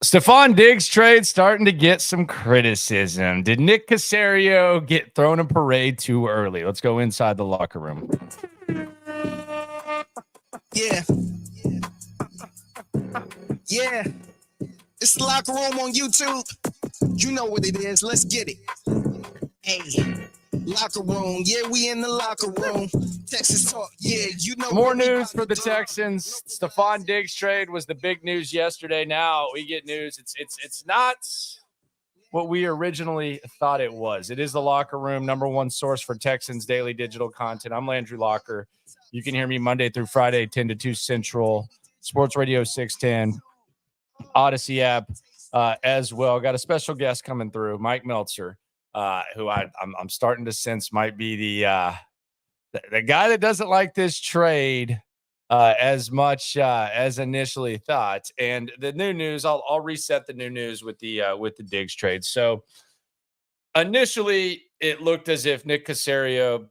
Stefon Diggs trade starting to get some criticism. Did Nick Caserio get thrown a parade too early? Let's go inside the locker room. Yeah. Yeah. It's the locker room on YouTube. You know what it is. Let's get it. Hey. Locker room. Yeah, we in the locker room. Texas talk. Yeah, you know. More news for the Texans. Stefon Diggs trade was the big news yesterday. Now we get news. It's not what we originally thought it was. It is the locker room, number one source for Texans daily digital content. I'm Landry Locker. You can hear me Monday through Friday, 10 to 2 Central, Sports Radio 610, Odyssey app as well. Got a special guest coming through, Mike Meltser, who I'm starting to sense might be the guy that doesn't like this trade as much as initially thought. And the new news, I'll reset the new news with the Diggs trade. So initially, it looked as if Nick Caserio,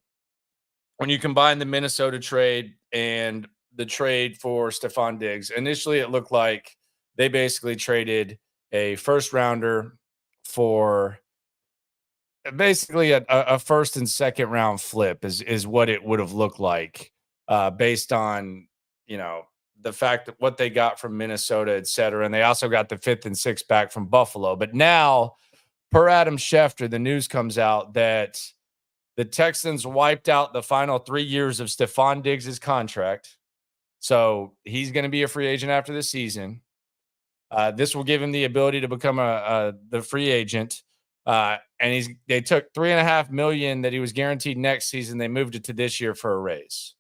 when you combine the Minnesota trade and the trade for Stefon Diggs, initially it looked like they basically traded a first rounder for basically a first and second round flip is what it would have looked like based on, the fact that what they got from Minnesota, et cetera. And they also got the fifth and sixth back from Buffalo. But now, per Adam Schefter, the news comes out that the Texans wiped out the final 3 years of Stefon Diggs' contract. So he's going to be a free agent after the season. This will give him the ability to become the free agent. And they took $3.5 million that he was guaranteed next season. They moved it to this year for a raise.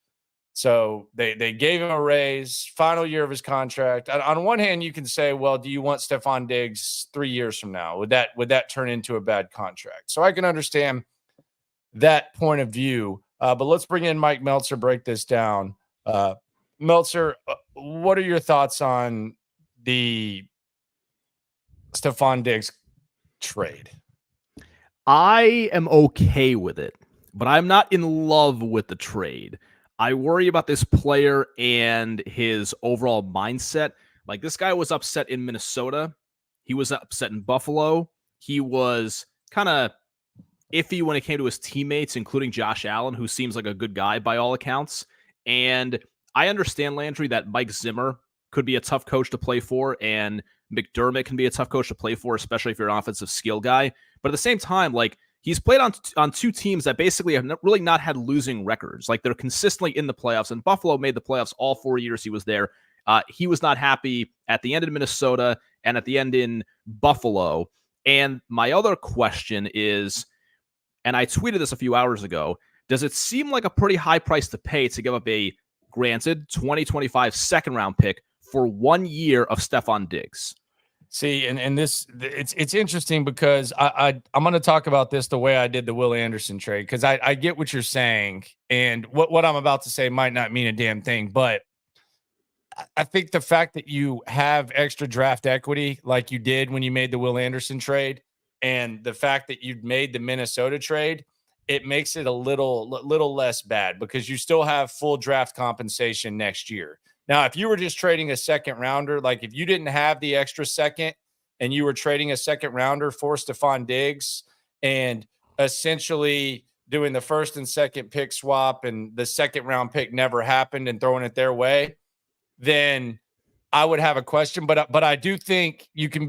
So they gave him a raise, final year of his contract. On one hand, you can say, well, do you want Stefon Diggs 3 years from now? Would that turn into a bad contract? So I can understand that point of view. But let's bring in Mike Meltser, break this down. Meltser, what are your thoughts on the Stefon Diggs trade? I am okay with it, but I'm not in love with the trade. I worry about this player and his overall mindset. Like, this guy was upset in Minnesota. He was upset in Buffalo. He was kind of iffy when it came to his teammates, including Josh Allen, who seems like a good guy by all accounts. And I understand, Landry, that Mike Zimmer could be a tough coach to play for, and McDermott can be a tough coach to play for, especially if you're an offensive skill guy. But at the same time, like, he's played on two teams that basically have really not had losing records. Like, they're consistently in the playoffs, and Buffalo made the playoffs all 4 years he was there. He was not happy at the end in Minnesota and at the end in Buffalo. And my other question is, and I tweeted this a few hours ago, does it seem like a pretty high price to pay to give up a granted 2025 second-round pick for 1 year of Stefon Diggs? See, and this it's interesting because I'm going to talk about this the way I did the Will Anderson trade, because I get what you're saying, and what I'm about to say might not mean a damn thing, but I think the fact that you have extra draft equity like you did when you made the Will Anderson trade, and the fact that you'd made the Minnesota trade, it makes it a little less bad because you still have full draft compensation next year. Now, if you were just trading a second rounder, like if you didn't have the extra second and you were trading a second rounder for Stefon Diggs and essentially doing the first and second pick swap and the second round pick never happened and throwing it their way, then I would have a question. But I do think you can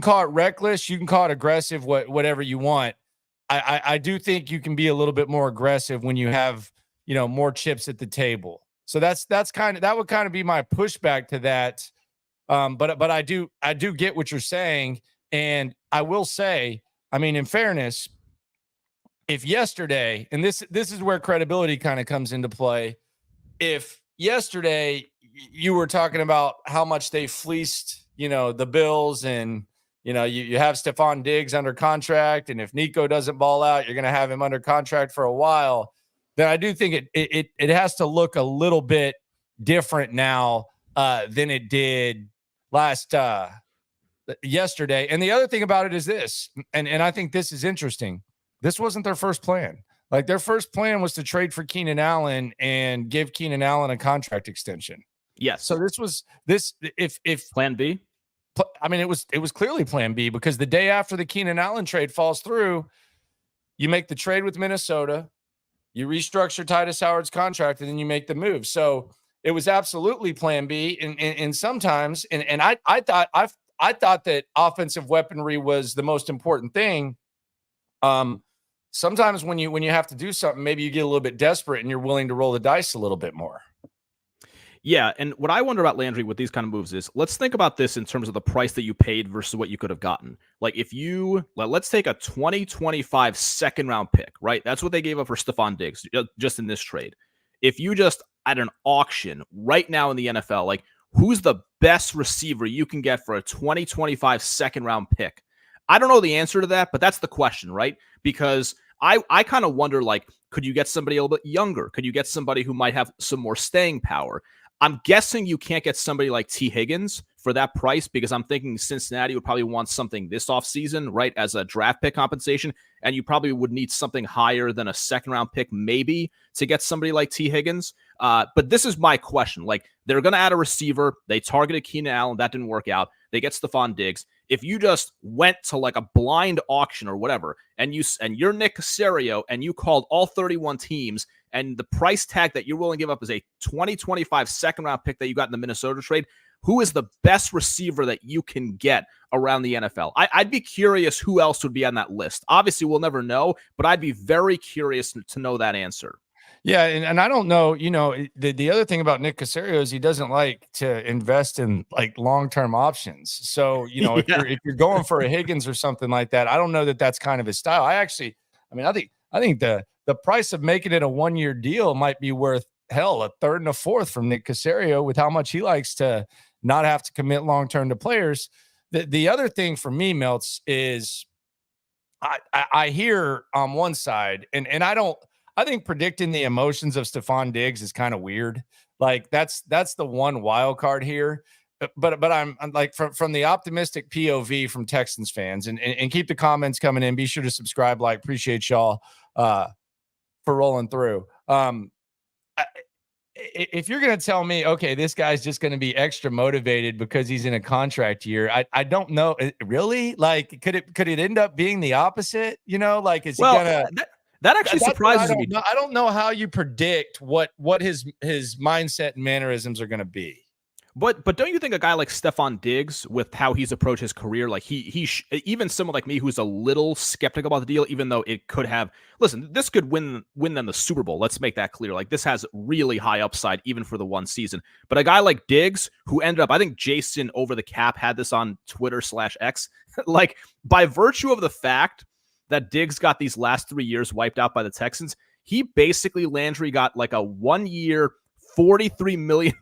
call it reckless, you can call it aggressive, whatever you want. I do think you can be a little bit more aggressive when you have, more chips at the table. So that would kind of be my pushback to that. But I do get what you're saying. And I will say, I mean, in fairness, if yesterday, and this is where credibility kind of comes into play. If yesterday you were talking about how much they fleeced, the Bills, and, you have Stefon Diggs under contract, and if Nico doesn't ball out, you're going to have him under contract for a while, then I do think it has to look a little bit different now than it did yesterday. And the other thing about it is this, and I think this is interesting. This wasn't their first plan. Like, their first plan was to trade for Keenan Allen and give Keenan Allen a contract extension. Yes. So if plan B. I mean, it was clearly plan B, because the day after the Keenan Allen trade falls through, you make the trade with Minnesota, you restructure Titus Howard's contract, and then you make the move. So it was absolutely plan B. And sometimes, and I thought that offensive weaponry was the most important thing. Sometimes when you have to do something, maybe you get a little bit desperate and you're willing to roll the dice a little bit more. Yeah, and what I wonder about Landry with these kind of moves is, let's think about this in terms of the price that you paid versus what you could have gotten. Like, if you, let's take a 2025 second round pick, right? That's what they gave up for Stefon Diggs just in this trade. If you just at an auction right now in the NFL, like, who's the best receiver you can get for a 2025 second round pick? I don't know the answer to that, but that's the question, right? Because I kind of wonder, like, could you get somebody a little bit younger? Could you get somebody who might have some more staying power? I'm guessing you can't get somebody like T. Higgins for that price, because I'm thinking Cincinnati would probably want something this offseason, right, as a draft pick compensation, and you probably would need something higher than a second-round pick maybe to get somebody like T. Higgins. But this is my question. Like, they're going to add a receiver. They targeted Keenan Allen. That didn't work out. They get Stefon Diggs. If you just went to like a blind auction or whatever, and you're Nick Caserio, and you called all 31 teams, and the price tag that you're willing to give up is a 2025 second-round pick that you got in the Minnesota trade, who is the best receiver that you can get around the NFL? I'd be curious who else would be on that list. Obviously, we'll never know, but I'd be very curious to know that answer. Yeah, and I don't know, the other thing about Nick Caserio is he doesn't like to invest in like long-term options. So, if you're going for a Higgins or something like that, I don't know that that's kind of his style. I think the price of making it a 1-year deal might be worth, hell, a third and a fourth from Nick Caserio, with how much he likes to not have to commit long-term to players. The other thing for me, Meltz, is I hear on one side, and I think predicting the emotions of Stefon Diggs is kind of weird. Like, that's the one wild card here. But I'm like, from the optimistic POV from Texans fans, and keep the comments coming in. Be sure to subscribe, appreciate y'all for rolling through. If you're going to tell me, okay, this guy's just going to be extra motivated because he's in a contract year, I don't know. Really? Like, could it end up being the opposite? Like, is he gonna? That actually surprises me. I don't know how you predict what his mindset and mannerisms are going to be. But don't you think a guy like Stefon Diggs, with how he's approached his career, like even someone like me who's a little skeptical about the deal, even though it could have, listen, this could win them the Super Bowl. Let's make that clear. Like, this has really high upside even for the one season. But a guy like Diggs, who ended up, I think Jason Over the Cap had this on Twitter/X, like, by virtue of the fact that Diggs got these last 3 years wiped out by the Texans, he basically, Landry, got like a 1-year, $43 million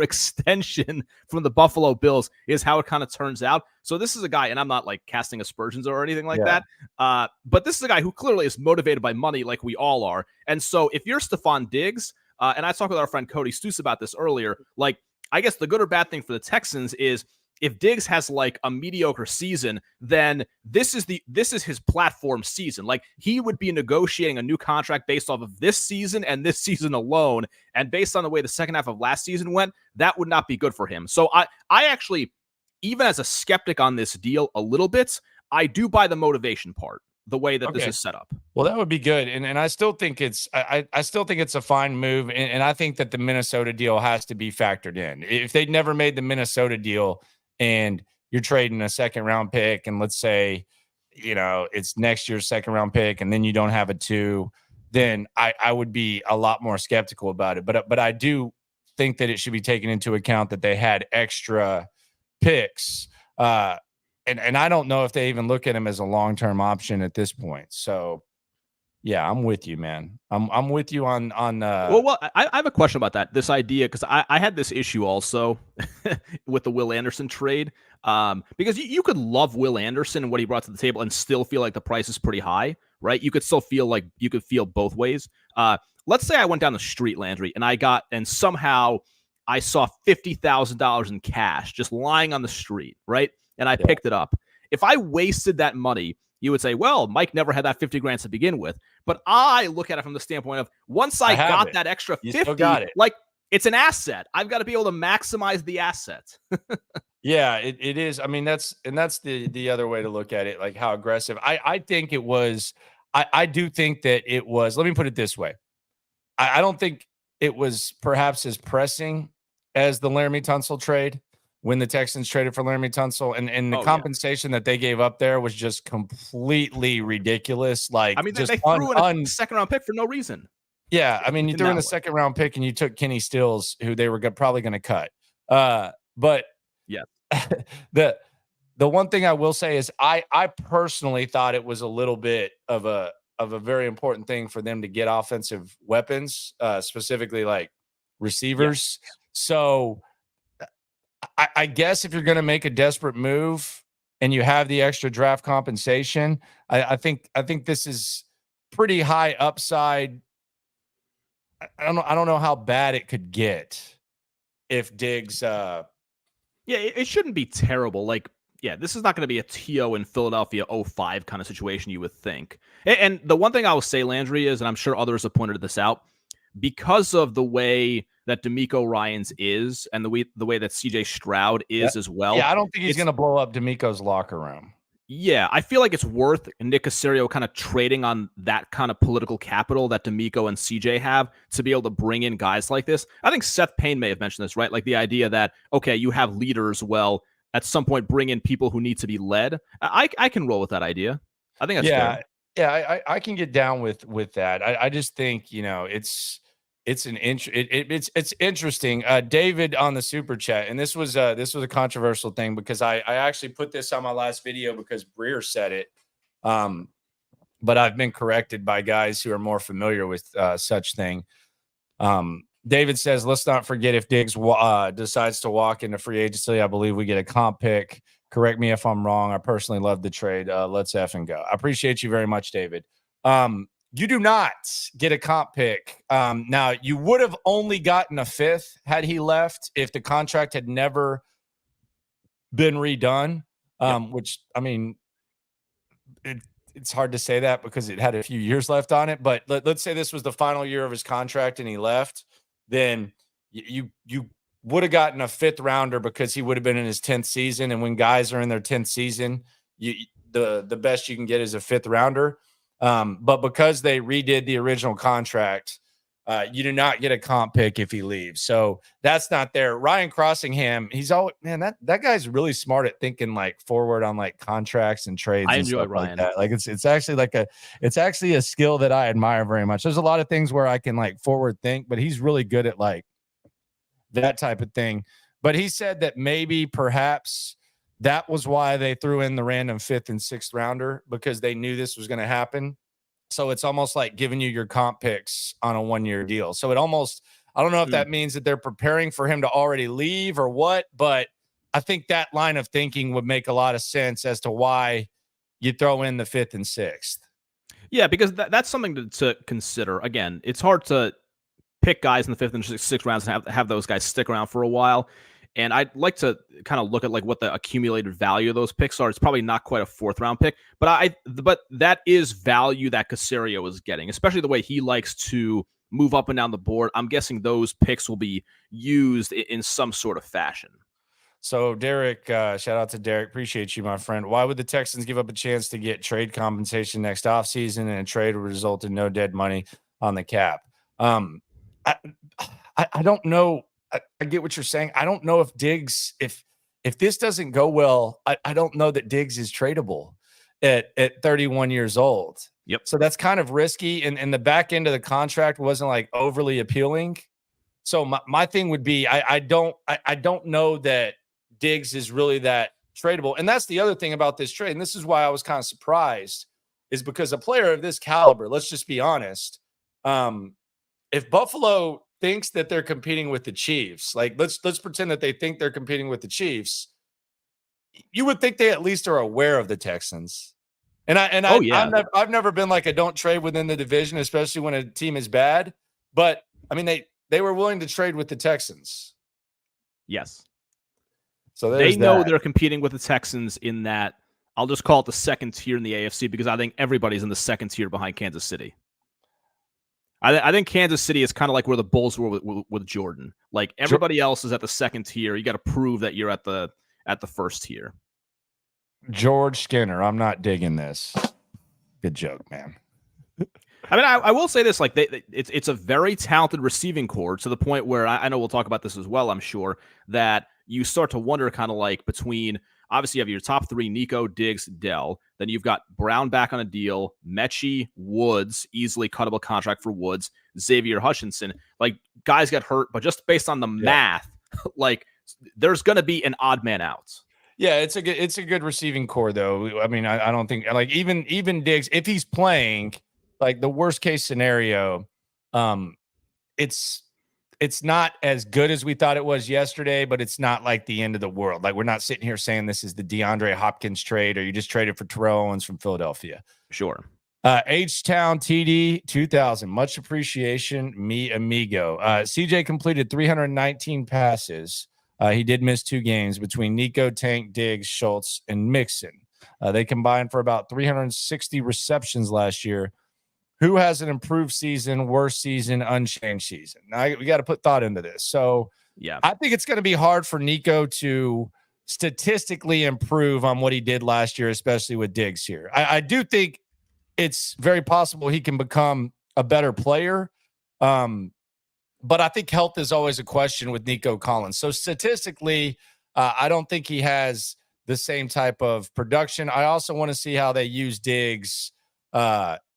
extension from the Buffalo Bills, is how it kind of turns out. So this is a guy, and I'm not like casting aspersions or anything like that, but this is a guy who clearly is motivated by money, like we all are. And so if you're Stefon Diggs, and I talked with our friend Cody Stoos about this earlier, like, I guess the good or bad thing for the Texans is, if Diggs has like a mediocre season, then this is his platform season. Like, he would be negotiating a new contract based off of this season and this season alone. And based on the way the second half of last season went, that would not be good for him. So I actually, even as a skeptic on this deal a little bit, I do buy the motivation part, the way that this is set up. Well, that would be good. And I still think I still think it's a fine move. And I think that the Minnesota deal has to be factored in. If they'd never made the Minnesota deal, and you're trading a second round pick, and let's say, it's next year's second round pick, and then you don't have a 2, then I would be a lot more skeptical about it. But I do think that it should be taken into account that they had extra picks. And I don't know if they even look at him as a long-term option at this point. So yeah, I'm with you, man. I'm with you on. Well, I have a question about that. This idea, because I had this issue also with the Will Anderson trade, because you could love Will Anderson and what he brought to the table and still feel like the price is pretty high, right? You could still feel like you could feel both ways. Let's say I went down the street, Landry, and somehow I saw $50,000 in cash just lying on the street, right? And I picked it up. If I wasted that money, you would say, well, Mike never had that 50 grand to begin with. But I look at it from the standpoint of, once I got that extra 50, like, it's an asset. I've got to be able to maximize the asset. Yeah, it is. I mean, that's the other way to look at it, like how aggressive. I think it was. I do think that it was. Let me put it this way. I don't think it was perhaps as pressing as the Laramie Tunsil trade when the Texans traded for Laramie Tunsil, and the Oh yeah. compensation that they gave up there was just completely ridiculous. Like I mean, just they threw in a second round pick for no reason. yeah. I mean, you In threw in that the way. second round pick and you took Kenny Stills, who they were probably going to cut. But Yeah. the one thing I will say is I personally thought it was a little bit of a very important thing for them to get offensive weapons, specifically like receivers. Yes. So I guess if you're going to make a desperate move and you have the extra draft compensation, I think this is pretty high upside. I don't know how bad it could get if Diggs. Yeah, it shouldn't be terrible. Like, yeah, this is not going to be a TO in Philadelphia 05 kind of situation, you would think. And the one thing I will say, Landry, is, and I'm sure others have pointed this out, because of the way that DeMeco Ryans is and the way that CJ Stroud is as well. Yeah, I don't think he's going to blow up DeMeco's locker room. Yeah, I feel like it's worth Nick Caserio kind of trading on that kind of political capital that DeMeco and CJ have to be able to bring in guys like this. I think Seth Payne may have mentioned this, right? Like the idea that, okay, you have leaders. Well, at some point, bring in people who need to be led. I can roll with that idea. I think that's fair. Yeah, I can get down with that. I just think, it's interesting. David on the super chat, and this was a controversial thing because I actually put this on my last video because Breer said it. But I've been corrected by guys who are more familiar with such thing. David says, let's not forget if Diggs decides to walk into free agency, I believe we get a comp pick. Correct me if I'm wrong. I personally love the trade. Let's effing go. I appreciate you very much, David. You do not get a comp pick. Now, you would have only gotten a fifth had he left if the contract had never been redone, which, I mean, it's hard to say that because it had a few years left on it. But let's say this was the final year of his contract and he left, then you would have gotten a fifth rounder because he would have been in his 10th season. And when guys are in their 10th season, the best you can get is a fifth rounder. But because they redid the original contract, you do not get a comp pick if he leaves. So that's not there. Ryan Crossingham, he's always, man, that guy's really smart at thinking like forward on like contracts and trades. I and enjoy stuff Ryan. like that. Like it's actually a skill that I admire very much. There's a lot of things where I can like forward think, but he's really good at like that type of thing. But he said that maybe perhaps that was why they threw in the random fifth and sixth rounder, because they knew this was going to happen. So it's almost like giving you your comp picks on a 1-year deal. So it almost, I don't know if that means that they're preparing for him to already leave or what, but I think that line of thinking would make a lot of sense as to why you throw in the fifth and sixth. Yeah, because that's something to consider. Again, it's hard to pick guys in the fifth and sixth rounds and have those guys stick around for a while. And I'd like to kind of look at like what the accumulated value of those picks are. It's probably not quite a fourth round pick, but that is value that Caserio is getting, especially the way he likes to move up and down the board. I'm guessing those picks will be used in some sort of fashion. So Derek, shout out to Derek. Appreciate you, my friend. Why would the Texans give up a chance to get trade compensation next offseason, and a trade would result in no dead money on the cap? I don't know. I get what you're saying. I don't know if Diggs, if this doesn't go well, I don't know that Diggs is tradable at 31 years old. Yep. So that's kind of risky. And the back end of the contract wasn't like overly appealing. So my thing would be, I don't know that Diggs is really that tradable. And that's the other thing about this trade. And this is why I was kind of surprised, is because a player of this caliber, let's just be honest. If Buffalo thinks that they're competing with the Chiefs, like let's pretend that they think they're competing with the Chiefs, you would think they at least are aware of the Texans. I've never been like a don't trade within the division, especially when a team is bad. But I mean, they were willing to trade with the Texans. Yes. So they know they're competing with the Texans in that, I'll just call it the second tier in the AFC, because I think everybody's in the second tier behind Kansas City. I think Kansas City is kind of like where the Bulls were with Jordan. Like everybody else is at the second tier. You got to prove that you're at the at the first tier. George Skinner. I'm not digging this. Good joke, man. I mean, I will say this, like it's a very talented receiving core to the point where I know we'll talk about this as well, I'm sure, that you start to wonder kind of like between, obviously you have your top three, Nico, Diggs, Dell. Then you've got Brown back on a deal, Mechie, Woods, easily cuttable contract for Woods, Xavier Hutchinson. Like guys get hurt, but just based on the math, like there's going to be an odd man out. Yeah, it's a good receiving core though. I mean, I don't think like even Diggs, if he's playing, like the worst case scenario, it's not as good as we thought it was yesterday, but it's not like the end of the world. Like we're not sitting here saying this is the DeAndre Hopkins trade or you just traded for Terrell Owens from Philadelphia. Sure. H-Town TD 2000. Much appreciation, mi amigo. CJ completed 319 passes. He did miss 2 games between Nico, Tank, Diggs, Schultz, and Mixon. They combined for about 360 receptions last year. Who has an improved season, worse season, unchanged season? Now, we got to put thought into this. So, yeah, I think it's going to be hard for Nico to statistically improve on what he did last year, especially with Diggs here. I do think it's very possible he can become a better player. But I think health is always a question with Nico Collins. So statistically, I don't think he has the same type of production. I also want to see how they use Diggs,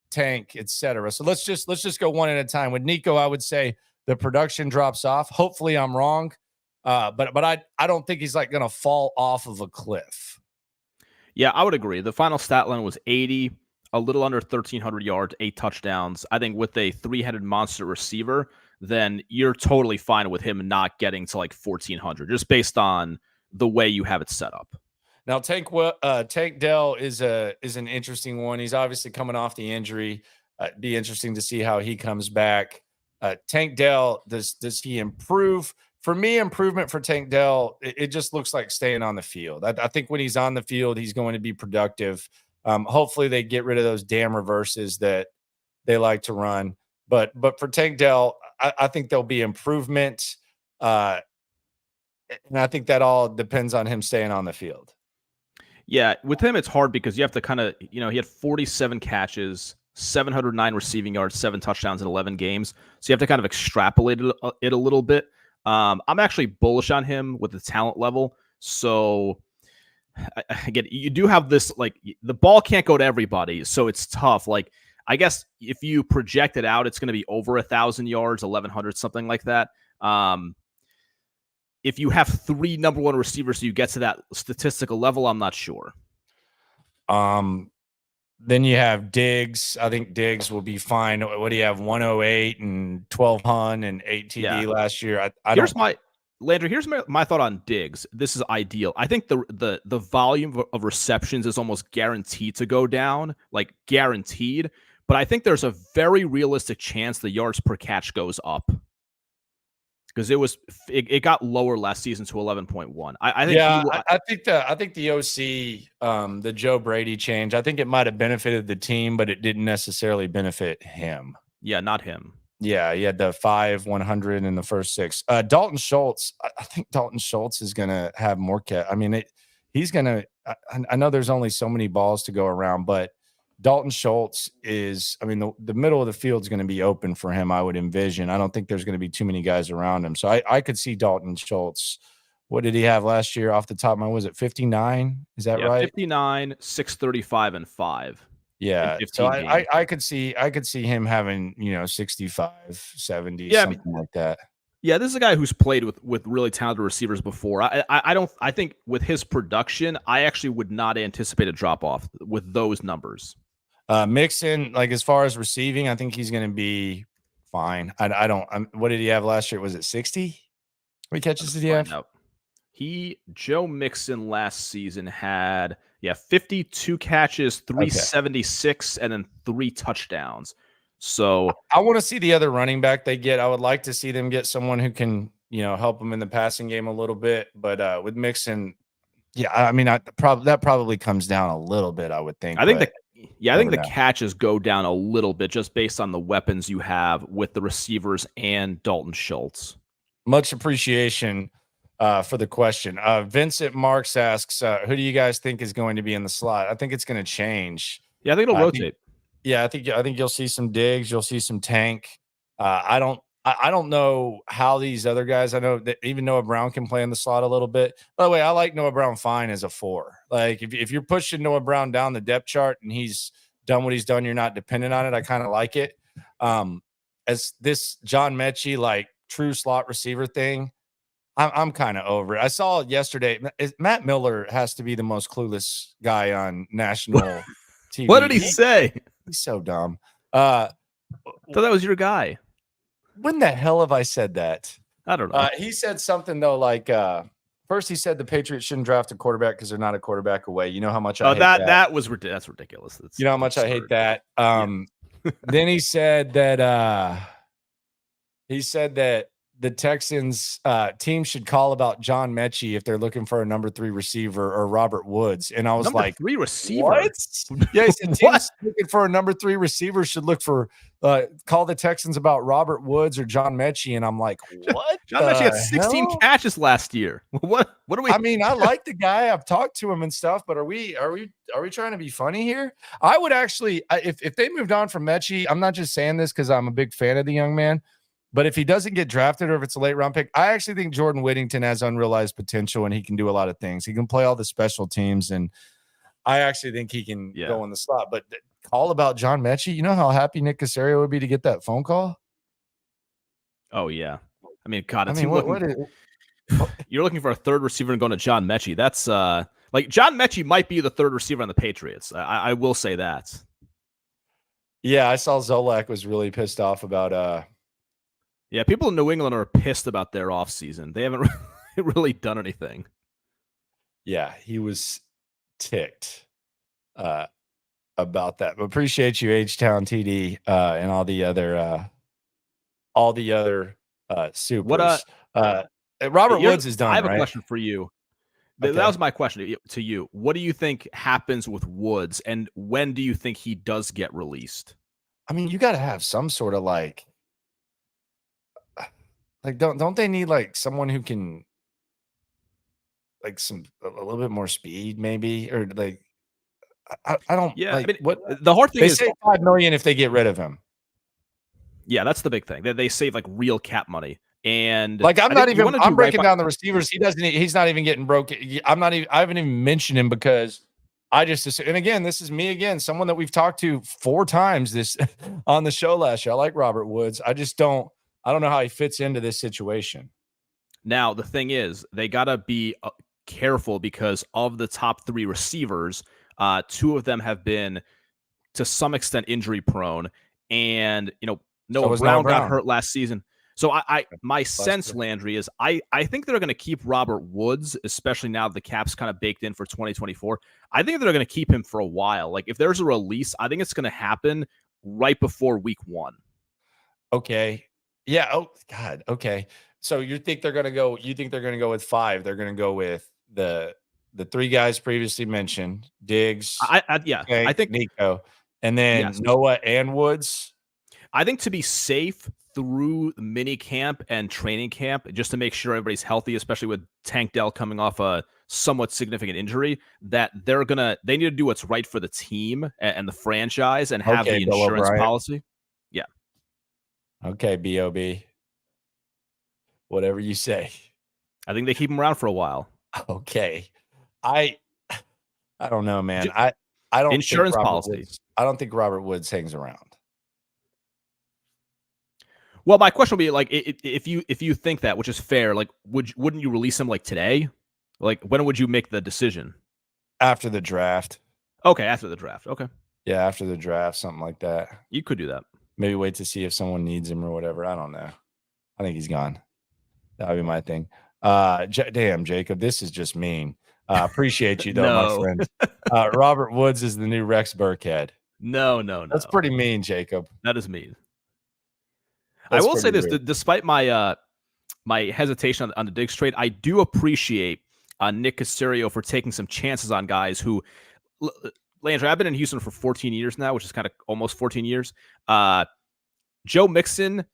Tank, etc. So let's just go one at a time. With Nico, I would say the production drops off. Hopefully I'm wrong. But I don't think he's like going to fall off of a cliff. Yeah, I would agree. The final stat line was 80, a little under 1,300 yards, 8 touchdowns. I think with a 3-headed monster receiver, then you're totally fine with him not getting to like 1,400, just based on the way you have it set up. Now, Tank Dell is an interesting one. He's obviously coming off the injury. Be interesting to see how he comes back. Tank Dell, does he improve? For me, improvement for Tank Dell, it just looks like staying on the field. I think when he's on the field, he's going to be productive. Hopefully, they get rid of those damn reverses that they like to run. But for Tank Dell, I think there'll be improvement. And I think that all depends on him staying on the field. Yeah, with him, it's hard because you have to kind of, he had 47 catches, 709 receiving yards, 7 touchdowns in 11 games. So you have to kind of extrapolate it a little bit. I'm actually bullish on him with the talent level. So again, you do have this, like, the ball can't go to everybody. So it's tough. Like, I guess if you project it out, it's going to be over 1,000 yards, 1,100, something like that. If you have 3 number 1 receivers, so you get to that statistical level, I'm not sure. Then you have Diggs. I think Diggs will be fine. What do you have? 108 and 1,200 and 8 TD last year. Landry, here's my thought on Diggs. This is ideal. I think the volume of receptions is almost guaranteed to go down, like guaranteed. But I think there's a very realistic chance the yards per catch goes up. Because it got lower last season to 11.1. I think the OC, the Joe Brady change, I think it might have benefited the team, but it didn't necessarily benefit him. Yeah, not him. Yeah, he had the 100 in the first 6. Dalton Schultz, I think Dalton Schultz is going to have more I mean, he's going to. I know there's only so many balls to go around, but Dalton Schultz is, I mean, the middle of the field is going to be open for him, I would envision. I don't think there's going to be too many guys around him. So I could see Dalton Schultz. What did he have last year off the top of my, was it 59? Is that right? 59, 635, and 5. Yeah. So I could see him having, 65, 70, something like that. Yeah, this is a guy who's played with really talented receivers before. I think with his production, I actually would not anticipate a drop off with those numbers. Mixon, like as far as receiving, I think he's going to be fine. What did he have last year? Was it 60? How many catches did he have? Joe Mixon last season had 52 catches, 376, and then 3 touchdowns. So I want to see the other running back they get. I would like to see them get someone who can, help them in the passing game a little bit. But with Mixon, I mean, that probably comes down a little bit, I would think. I think the catches go down a little bit just based on the weapons you have with the receivers and Dalton Schultz. Much appreciation. for the question. Vincent Marks asks, who do you guys think is going to be in the slot? I think it's going to change. Yeah, I think it'll rotate. I think you'll see some Diggs, you'll see some Tank. I don't know how these other guys. I know that even Noah Brown can play in the slot a little bit. By the way, I like Noah Brown fine as a 4. Like if you're pushing Noah Brown down the depth chart and he's done what he's done, you're not dependent on it. I kind of like it. As this John Mechie like true slot receiver thing, I'm kind of over it. I saw yesterday. Matt Miller has to be the most clueless guy on national TV. What did he say? He's so dumb. Thought that was your guy. When the hell have I said that? I don't know. He said something though, like first he said the Patriots shouldn't draft a quarterback because they're not a quarterback away. You know how much I hate that. That's ridiculous. You know how much I hate that. Then he said that the Texans team should call about John Mechie if they're looking for a number 3 receiver or Robert Woods. And I was number like, 3 receiver? What? Yeah, he said teams looking for a number 3 receiver should look for call the Texans about Robert Woods or John Mechie. And I'm like, what? John Mechie had 16 catches last year. What are we? I mean, I like the guy. I've talked to him and stuff, but are we trying to be funny here? I would actually, if they moved on from Mechie, I'm not just saying this because I'm a big fan of the young man. But if he doesn't get drafted or if it's a late round pick, I actually think Jordan Whittington has unrealized potential and he can do a lot of things. He can play all the special teams, and I actually think he can go in the slot. But call about John Mechie, you know how happy Nick Caserio would be to get that phone call? Oh, yeah. I mean, God, you're looking for a third receiver and going to John Mechie. That's like John Mechie might be the third receiver on the Patriots. I will say that. Yeah, I saw Zolak was really pissed off about Yeah, people in New England are pissed about their offseason. They haven't really done anything. Yeah, he was ticked about that. But appreciate you, H-Town TD, and all the other supers. Robert Woods is done. I have a question for you. Okay. That was my question to you. What do you think happens with Woods, and when do you think he does get released? I mean, you got to have some sort of like don't they need like someone who can like a little bit more speed maybe, or like I don't. Yeah, like, I mean, what the hard thing they is save $5 million if they get rid of him. Yeah, that's the big thing. They save like real cap money. And like I'm breaking down the receivers. He's not even getting broke. I haven't even mentioned him because I just, and again, this is me again, someone that we've talked to 4 times this on the show last year. I like Robert Woods. I don't know how he fits into this situation. Now, the thing is, they got to be careful because of the top 3 receivers, 2 of them have been to some extent injury prone. And, Noah Brown got hurt last season. So my sense, Landry, is I think they're going to keep Robert Woods, especially now the cap's kind of baked in for 2024. I think they're going to keep him for a while. Like if there's a release, I think it's going to happen right before week 1. Okay. Yeah. Oh God. Okay. So you think they're going to go with 5. They're going to go with the 3 guys previously mentioned, Diggs. I think Nico, and then Noah and Woods. I think to be safe through mini camp and training camp, just to make sure everybody's healthy, especially with Tank Dell coming off a somewhat significant injury, that they need to do what's right for the team and the franchise and have the insurance policy. Yeah. Okay, B.O.B. Whatever you say. I think they keep him around for a while. Okay. I don't know, man. I don't insurance policy. I don't think Robert Woods hangs around. Well, my question would be like, if you think that, which is fair, like, wouldn't you release him like today? Like, when would you make the decision? After the draft. Okay, after the draft. Okay. Yeah, after the draft, something like that. You could do that. Maybe wait to see if someone needs him or whatever. I don't know. I think he's gone. That would be my thing. Damn, Jacob, this is just mean. Appreciate you, though, my friend. Robert Woods is the new Rex Burkhead. No. That's pretty mean, Jacob. That is mean. I will say this, despite my my hesitation on the Diggs trade, I do appreciate Nick Caserio for taking some chances on guys who, Landry, I've been in Houston for 14 years now, which is kind of almost 14 years. Joe Mixon,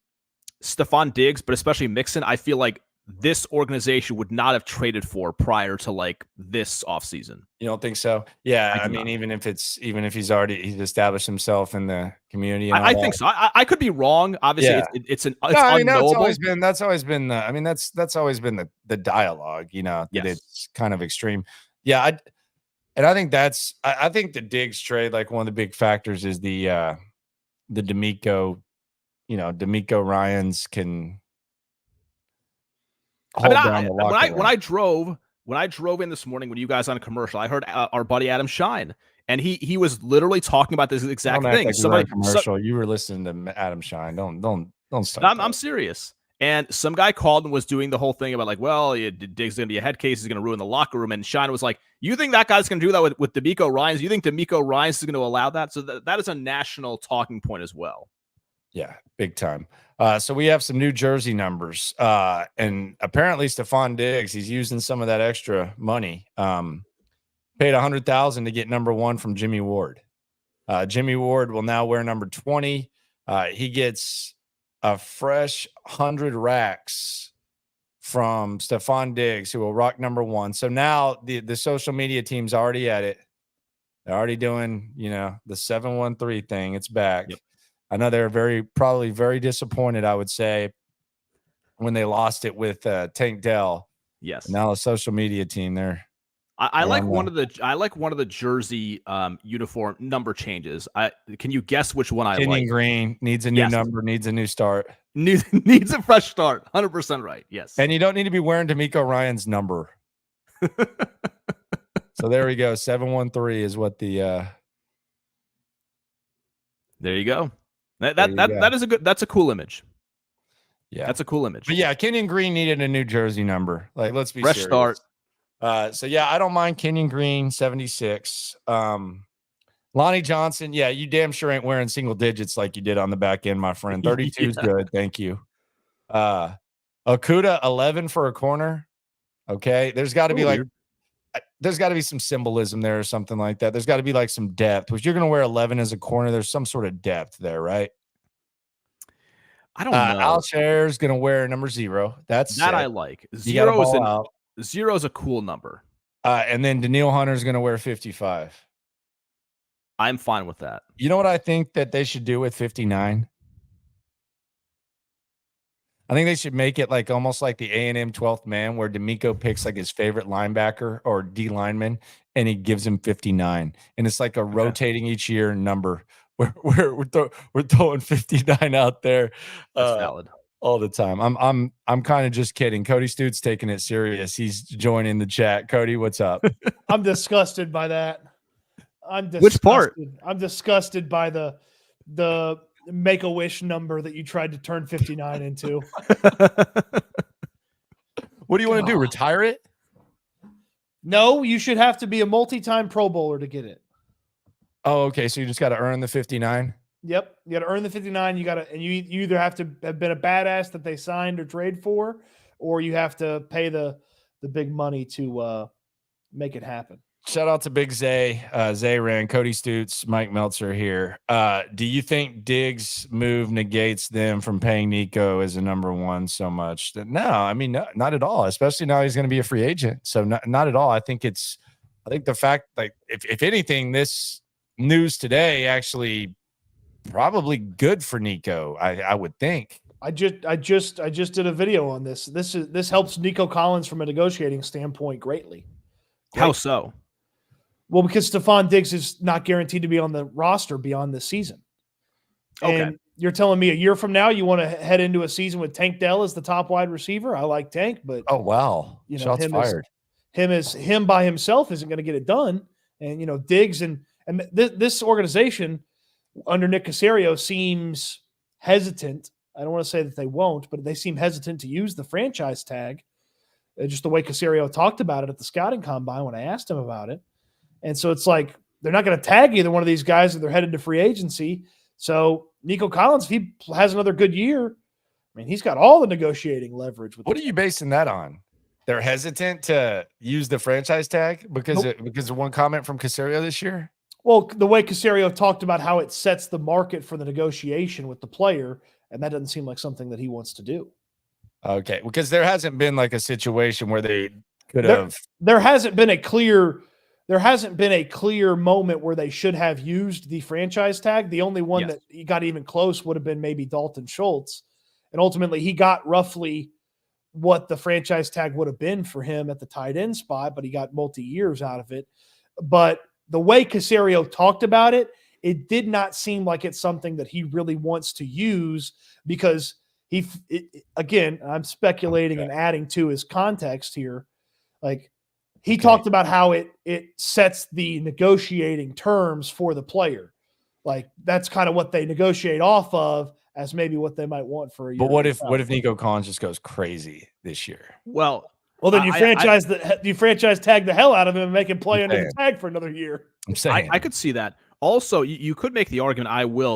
Stefon Diggs, but especially Mixon, I feel like this organization would not have traded for prior to like this offseason. You don't think so? Yeah, I mean, not. even if he's established himself in the community, and all I that. think so. I could be wrong. Obviously, Yeah. it's That's unknowable. always been the. I mean, that's always been the dialogue. You know, that Yes. it's kind of extreme. Yeah, I think I think the Diggs trade, like, one of the big factors is the D'Amico. You know, D'Amico Ryans can hold down the locker room. When I drove in this morning, when you guys on a commercial, I heard our buddy Adam Shine, and he was literally talking about this exact thing. Like somebody commercial. You were listening to Adam Shine. Don't start. I'm serious. And some guy called and was doing the whole thing about like, well, Diggs is going to be a head case. He's going to ruin the locker room. And Shine was like, you think that guy's going to do that with D'Amico Ryans? You think D'Amico Ryans is going to allow that? So that is a national talking point as well. Yeah, big time. So we have some New Jersey numbers. And apparently Stefon Diggs, he's using some of that extra money. Paid $100,000 to get number 1 from Jimmy Ward. Jimmy Ward will now wear number 20. He gets a fresh 100 racks from Stefon Diggs, who will rock number 1. So now the social media team's already at it. They're already doing, the 713 thing. It's back. Yep. I know they're probably very disappointed, I would say, when they lost it with Tank Dell. Yes. And now the social media team, I like one of the jersey uniform number changes. Can you guess which one I like? Kenyon Green needs a new number, needs a new start. Needs a fresh start. 100% right. Yes. And you don't need to be wearing D'Amico Ryans' number. So there we go. 713 is what the there you go. That's a cool image. Yeah. That's a cool image. But yeah, Kenyon Green needed a new jersey number. Like, let's be fresh serious. Start. So yeah, I don't mind Kenyon Green 76. Lonnie Johnson, yeah, you damn sure ain't wearing single digits like you did on the back end, my friend. 32 is good, thank you. Okuda 11 for a corner. Okay, there's got to be some symbolism there or something like that. There's got to be like some depth. If you're going to wear 11 as a corner, there's some sort of depth there, right? I don't know. Alshair's going to wear number 0. That's that sick. I like. 0 is a cool number. And then Daniil Hunter's going to wear 55. I'm fine with that. You know what I think that they should do with 59? I think they should make it like almost like the A&M 12th man, where D'Amico picks like his favorite linebacker or D lineman, and he gives him 59. And it's like a rotating each year number where we're throwing 59 out there. That's valid. All the time. I'm kind of just kidding. Cody Stute's taking it serious. He's joining the chat. Cody, what's up? I'm disgusted by that. Which part? I'm disgusted by the Make-A-Wish number that you tried to turn 59 into. What do you want to do? Retire it? No, you should have to be a multi-time Pro Bowler to get it. Oh, okay. So you just got to earn the 59? Yep. You got to earn the 59. And you either have to have been a badass that they signed or trade for, or you have to pay the big money to make it happen. Shout out to Big Zay, Ran, Cody Stutes, Mike Meltser here. Do you think Diggs' move negates them from paying Nico as a number 1 so much? No, I mean, not at all, especially now he's going to be a free agent. So not at all. I think the fact, like, if anything, this news today actually probably good for Nico, I would think. I just did a video on this. This helps Nico Collins from a negotiating standpoint greatly. How so? Well, because Stefon Diggs is not guaranteed to be on the roster beyond this season. Okay. And you're telling me a year from now you want to head into a season with Tank Dell as the top wide receiver? I like Tank, but oh wow, shots fired. Him by himself isn't going to get it done. And Diggs and this organization under Nick Caserio seems hesitant. I don't want to say that they won't, but they seem hesitant to use the franchise tag. Just the way Caserio talked about it at the scouting combine when I asked him about it. And so it's like they're not going to tag either one of these guys if they're headed to free agency. So Nico Collins, if he has another good year, I mean, he's got all the negotiating leverage. What are you basing that on? They're hesitant to use the franchise tag because of one comment from Caserio this year? Well, the way Caserio talked about how it sets the market for the negotiation with the player, and that doesn't seem like something that he wants to do. Okay, because there hasn't been like a situation where they could There, have. there hasn't been a clear moment where they should have used the franchise tag. The only one Yes. that he got even close would have been maybe Dalton Schultz. And ultimately he got roughly what the franchise tag would have been for him at the tight end spot, but he got multi-years out of it. But the way Caserio talked about it, it did not seem like it's something that he really wants to use because again, I'm speculating and adding to his context here. Like he talked about how it sets the negotiating terms for the player. Like that's kind of what they negotiate off of as maybe what they might want for a year. But what if Nico Collins just goes crazy this year? Well, then you franchise tag the hell out of him and make him play under the tag for another year. I'm saying I could see that. Also, you could make the argument,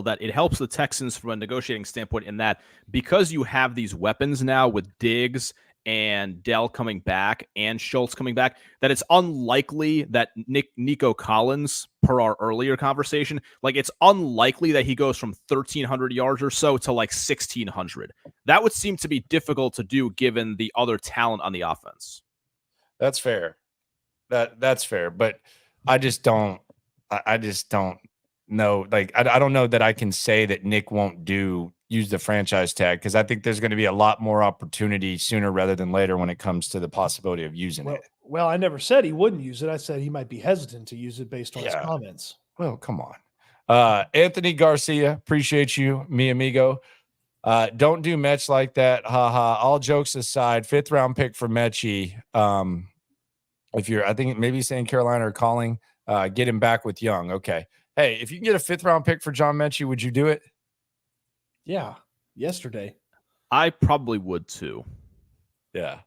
that it helps the Texans from a negotiating standpoint in that because you have these weapons now with Diggs and Dell coming back and Schultz coming back, that it's unlikely that Nico Collins, per our earlier conversation, like it's unlikely that he goes from 1,300 yards or so to like 1,600. That would seem to be difficult to do given the other talent on the offense. That's fair. That's fair, but I just don't know. Like, I don't know that I can say that Nick won't use the franchise tag because I think there's going to be a lot more opportunity sooner rather than later when it comes to the possibility of using it. Well, I never said he wouldn't use it. I said he might be hesitant to use it based on his comments. Well, come on. Anthony Garcia, appreciate you, mi amigo. Don't do Mech like that. Haha. All jokes aside, 5th round pick for Mechie. I think maybe saying Carolina are calling, get him back with Young. Okay. Hey, if you can get a 5th round pick for John Mechie, would you do it? Yeah. Yesterday. I probably would too. Yeah.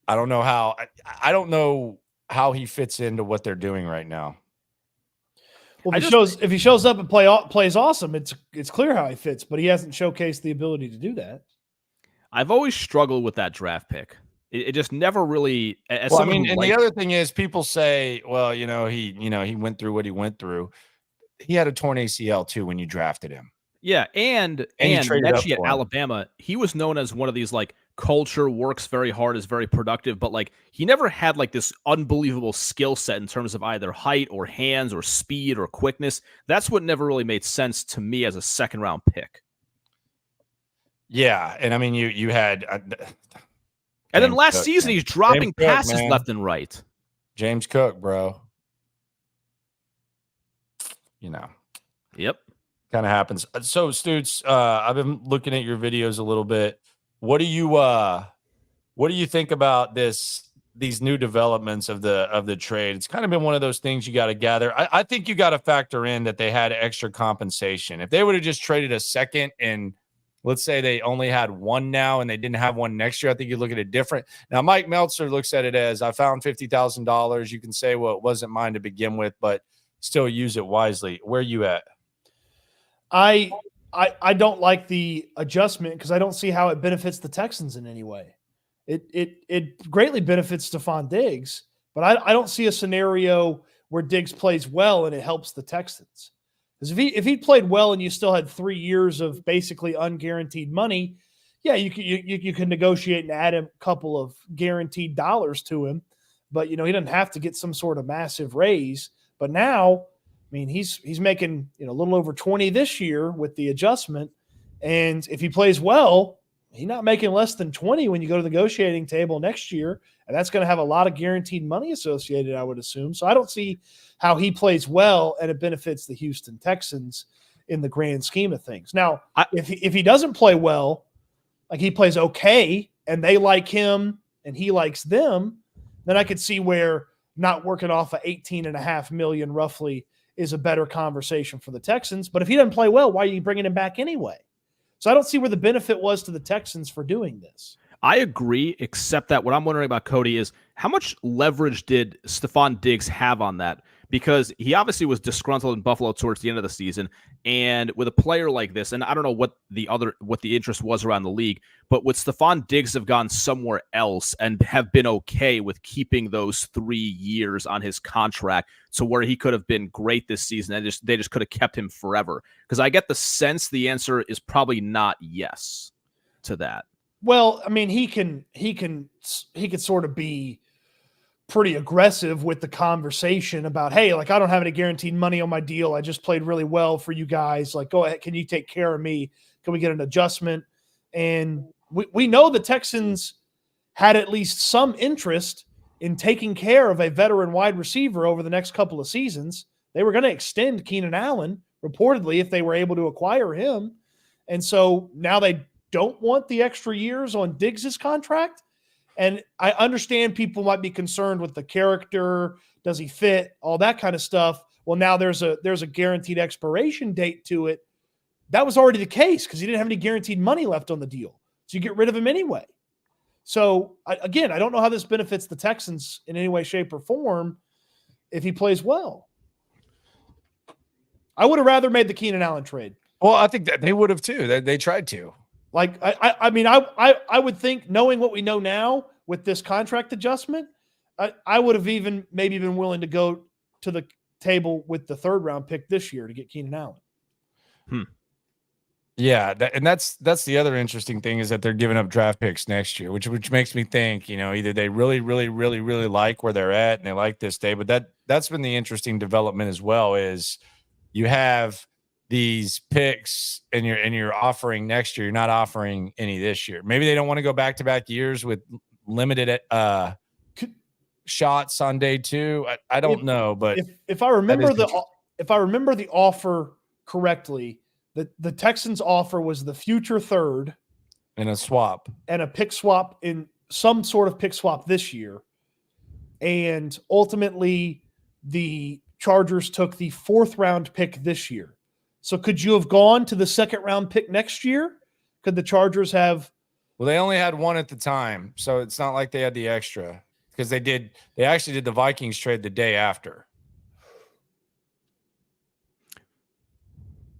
I don't know how. I don't know how he fits into what they're doing right now. Well, if he shows up and plays awesome, it's clear how he fits, but he hasn't showcased the ability to do that. I've always struggled with that draft pick. It just never really. And the other thing is, people say, well, he went through what he went through. He had a torn ACL too when you drafted him. Yeah, and Mechie at Alabama, he was known as one of these like culture, works very hard, is very productive, but like he never had like this unbelievable skill set in terms of either height or hands or speed or quickness. That's what never really made sense to me as a 2nd round pick. Yeah, and I mean you had and then last season he's dropping passes left and right. James Cook, bro. Yep. Kind of happens. So, Stoots, I've been looking at your videos a little bit. What do you think about these new developments of the trade? It's kind of been one of those things you got to gather. I think you got to factor in that they had extra compensation. If they would have just traded a second and let's say they only had one now and they didn't have one next year, I think you look at it different. Now, Mike Meltser looks at it as I found $50,000. You can say, well, it wasn't mine to begin with, but still use it wisely. Where are you at? I don't like the adjustment because I don't see how it benefits the Texans in any way. It greatly benefits Stefon Diggs, but I don't see a scenario where Diggs plays well and it helps the Texans. Because if he played well and you still had 3 years of basically unguaranteed money, yeah, you can negotiate and add a couple of guaranteed dollars to him, but he doesn't have to get some sort of massive raise. But now, I mean, he's making a little over 20 this year with the adjustment, and if he plays well, he's not making less than 20 when you go to the negotiating table next year, and that's going to have a lot of guaranteed money associated, I would assume. So I don't see how he plays well and it benefits the Houston Texans in the grand scheme of things. Now, if he doesn't play well, like he plays okay, and they like him and he likes them, then I could see where not working off of $18.5 million roughly is a better conversation for the Texans. But if he doesn't play well, why are you bringing him back anyway? So I don't see where the benefit was to the Texans for doing this. I agree, except that what I'm wondering about, Cody, is how much leverage did Stefon Diggs have on that? Because he obviously was disgruntled in Buffalo towards the end of the season. And with a player like this, and I don't know what the interest was around the league, but would Stefon Diggs have gone somewhere else and have been okay with keeping those 3 years on his contract to where he could have been great this season and they just could have kept him forever? Because I get the sense the answer is probably not yes to that. Well, I mean, he could sort of be pretty aggressive with the conversation about, hey, like, I don't have any guaranteed money on my deal. I just played really well for you guys. Like, go ahead. Can you take care of me? Can we get an adjustment? And we know the Texans had at least some interest in taking care of a veteran wide receiver over the next couple of seasons. They were going to extend Keenan Allen, reportedly, if they were able to acquire him. And so now they don't want the extra years on Diggs' contract. And I understand people might be concerned with the character. Does he fit? All that kind of stuff. Well, now there's a guaranteed expiration date to it. That was already the case because he didn't have any guaranteed money left on the deal. So you get rid of him anyway. So, I don't know how this benefits the Texans in any way, shape, or form if he plays well. I would have rather made the Keenan Allen trade. Well, I think that they would have too. They tried to. Like, I would think, knowing what we know now with this contract adjustment, I would have even maybe been willing to go to the table with the 3rd round pick this year to get Keenan Allen. Yeah, that's the other interesting thing is that they're giving up draft picks next year, which makes me think, either they really, really, really, really like where they're at and they like this day, but that's been the interesting development as well is you have these picks and you're offering next year. You're not offering any this year. Maybe they don't want to go back-to-back years with limited shots on day 2. I don't know, but if I remember the offer correctly, the Texans offer was the future 3rd and a swap and a pick swap in some sort of pick swap this year. And ultimately the Chargers took the 4th round pick this year. So could you have gone to the 2nd round pick next year? Could the Chargers have? Well, they only had one at the time, so it's not like they had the extra because they actually did the Vikings trade the day after.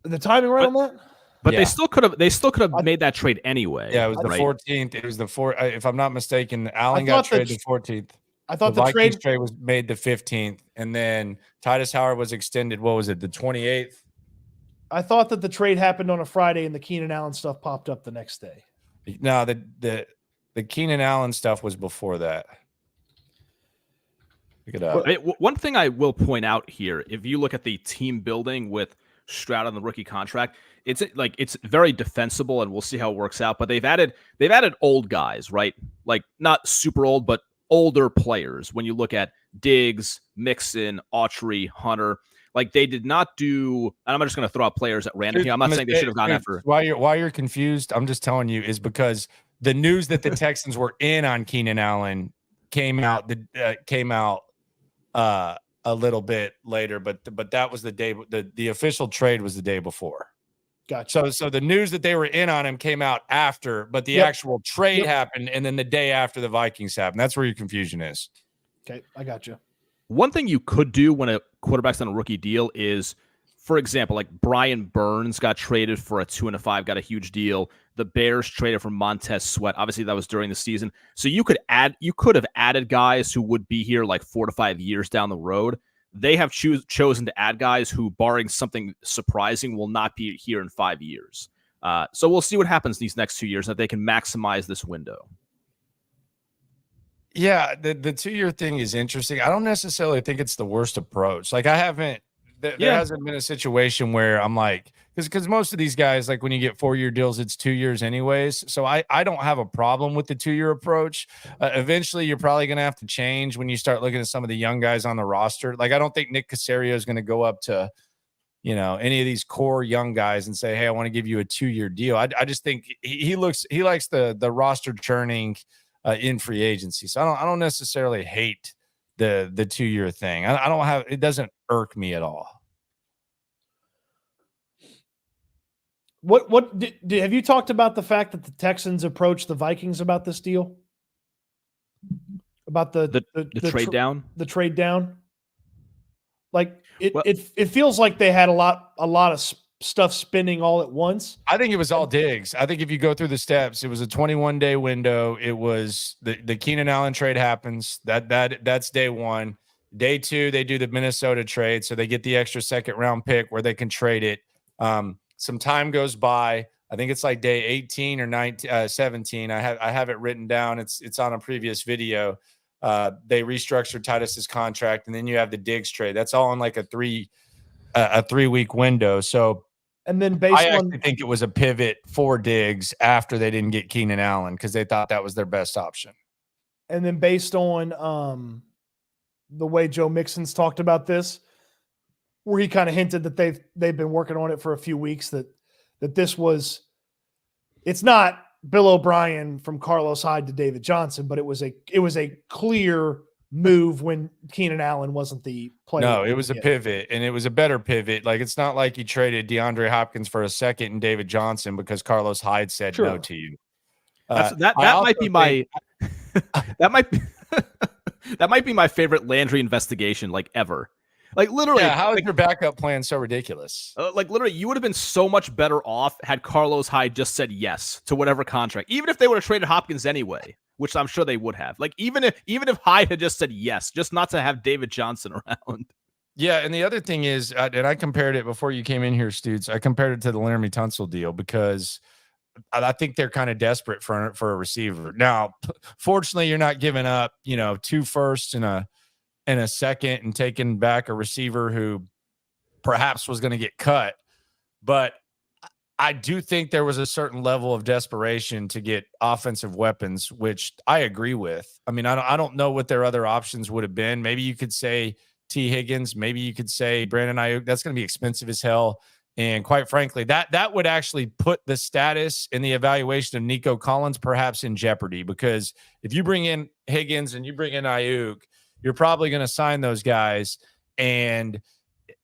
The timing right on that? But they still could have made that trade anyway. Yeah, it was the 14th. It was the 4th. If I'm not mistaken, Allen got traded the 14th. I thought the the Vikings trade was made the 15th, and then Titus Howard was extended. What was it? The 28th. I thought that the trade happened on a Friday and the Keenan Allen stuff popped up the next day. No, the Keenan Allen stuff was before that. Look it up. One thing I will point out here, if you look at the team building with Stroud on the rookie contract, it's very defensible, and we'll see how it works out. But they've added old guys, right? Like not super old, but older players. When you look at Diggs, Mixon, Autry, Hunter. Like they did not do, and I'm just going to throw out players at random here. I'm not saying they should have gone after. Why you're confused, I'm just telling you, is because the news that the Texans were in on Keenan Allen came out a little bit later, but that was the day. The official trade was the day before. Gotcha. So the news that they were in on him came out after, but the actual trade happened, and then the day after the Vikings happened. That's where your confusion is. Okay, I got you. One thing you could do when a quarterback's on a rookie deal is, for example, like Brian Burns got traded for a 2 and a 5, got a huge deal. The Bears traded for Montez Sweat. Obviously, that was during the season. So you could have added guys who would be here like 4 to 5 years down the road. They have chosen to add guys who, barring something surprising, will not be here in 5 years. So we'll see what happens these next 2 years, that they can maximize this window. Yeah, the 2-year thing is interesting. I don't necessarily think it's the worst approach. Like I haven't, there hasn't been a situation where I'm like, because most of these guys, like when you get 4-year deals, it's 2 years anyways. So I don't have a problem with the 2-year approach. Eventually, you're probably going to have to change when you start looking at some of the young guys on the roster. Like I don't think Nick Caserio is going to go up to, any of these core young guys and say, hey, I want to give you a 2-year deal. I just think he likes the roster churning in free agency. So I don't necessarily hate the 2-year thing. I don't have, it doesn't irk me at all. What have you talked about the fact that the Texans approached the Vikings about this deal? About the trade down? The trade down? Like it feels like they had a lot of stuff spinning all at once. I think it was all Diggs. I think if you go through the steps, it was a 21-day window. It was the Keenan Allen trade happens. That's day 1. Day 2, they do the Minnesota trade, so they get the extra 2nd round pick where they can trade it. Some time goes by. I think it's like day 18 or 19, 17. I have it written down. It's on a previous video. They restructured Titus's contract, and then you have the Diggs trade. That's all in like a 3-week window. So, And then I actually think it was a pivot for Diggs after they didn't get Keenan Allen because they thought that was their best option. And then based on the way Joe Mixon's talked about this, where he kind of hinted that they've been working on it for a few weeks, that this was, it's not Bill O'Brien from Carlos Hyde to David Johnson, but it was a clear move when Keenan Allen wasn't the player. No, it was a pivot, and it was a better pivot. Like, it's not like you traded DeAndre Hopkins for a second and David Johnson because Carlos Hyde said no to you. That might be my that might be my favorite Landry investigation like ever. Like, literally, how is your backup plan so ridiculous? Like, literally, you would have been so much better off had Carlos Hyde just said yes to whatever contract, even if they would have traded Hopkins anyway, which I'm sure they would have. Like, even if Hyde had just said yes, just not to have David Johnson around. Yeah, and the other thing is, and I compared it before you came in here, Stutes. I compared it to the Laramie Tunsil deal because I think they're kind of desperate for a receiver. Now, fortunately, you're not giving up, 2 firsts and a second and taking back a receiver who perhaps was going to get cut. But I do think there was a certain level of desperation to get offensive weapons, which I agree with. I mean, I don't know what their other options would have been. Maybe you could say T. Higgins. Maybe you could say Brandon Ayuk. That's going to be expensive as hell. And quite frankly, that would actually put the status and the evaluation of Nico Collins perhaps in jeopardy, because if you bring in Higgins and you bring in Ayuk, you're probably going to sign those guys, and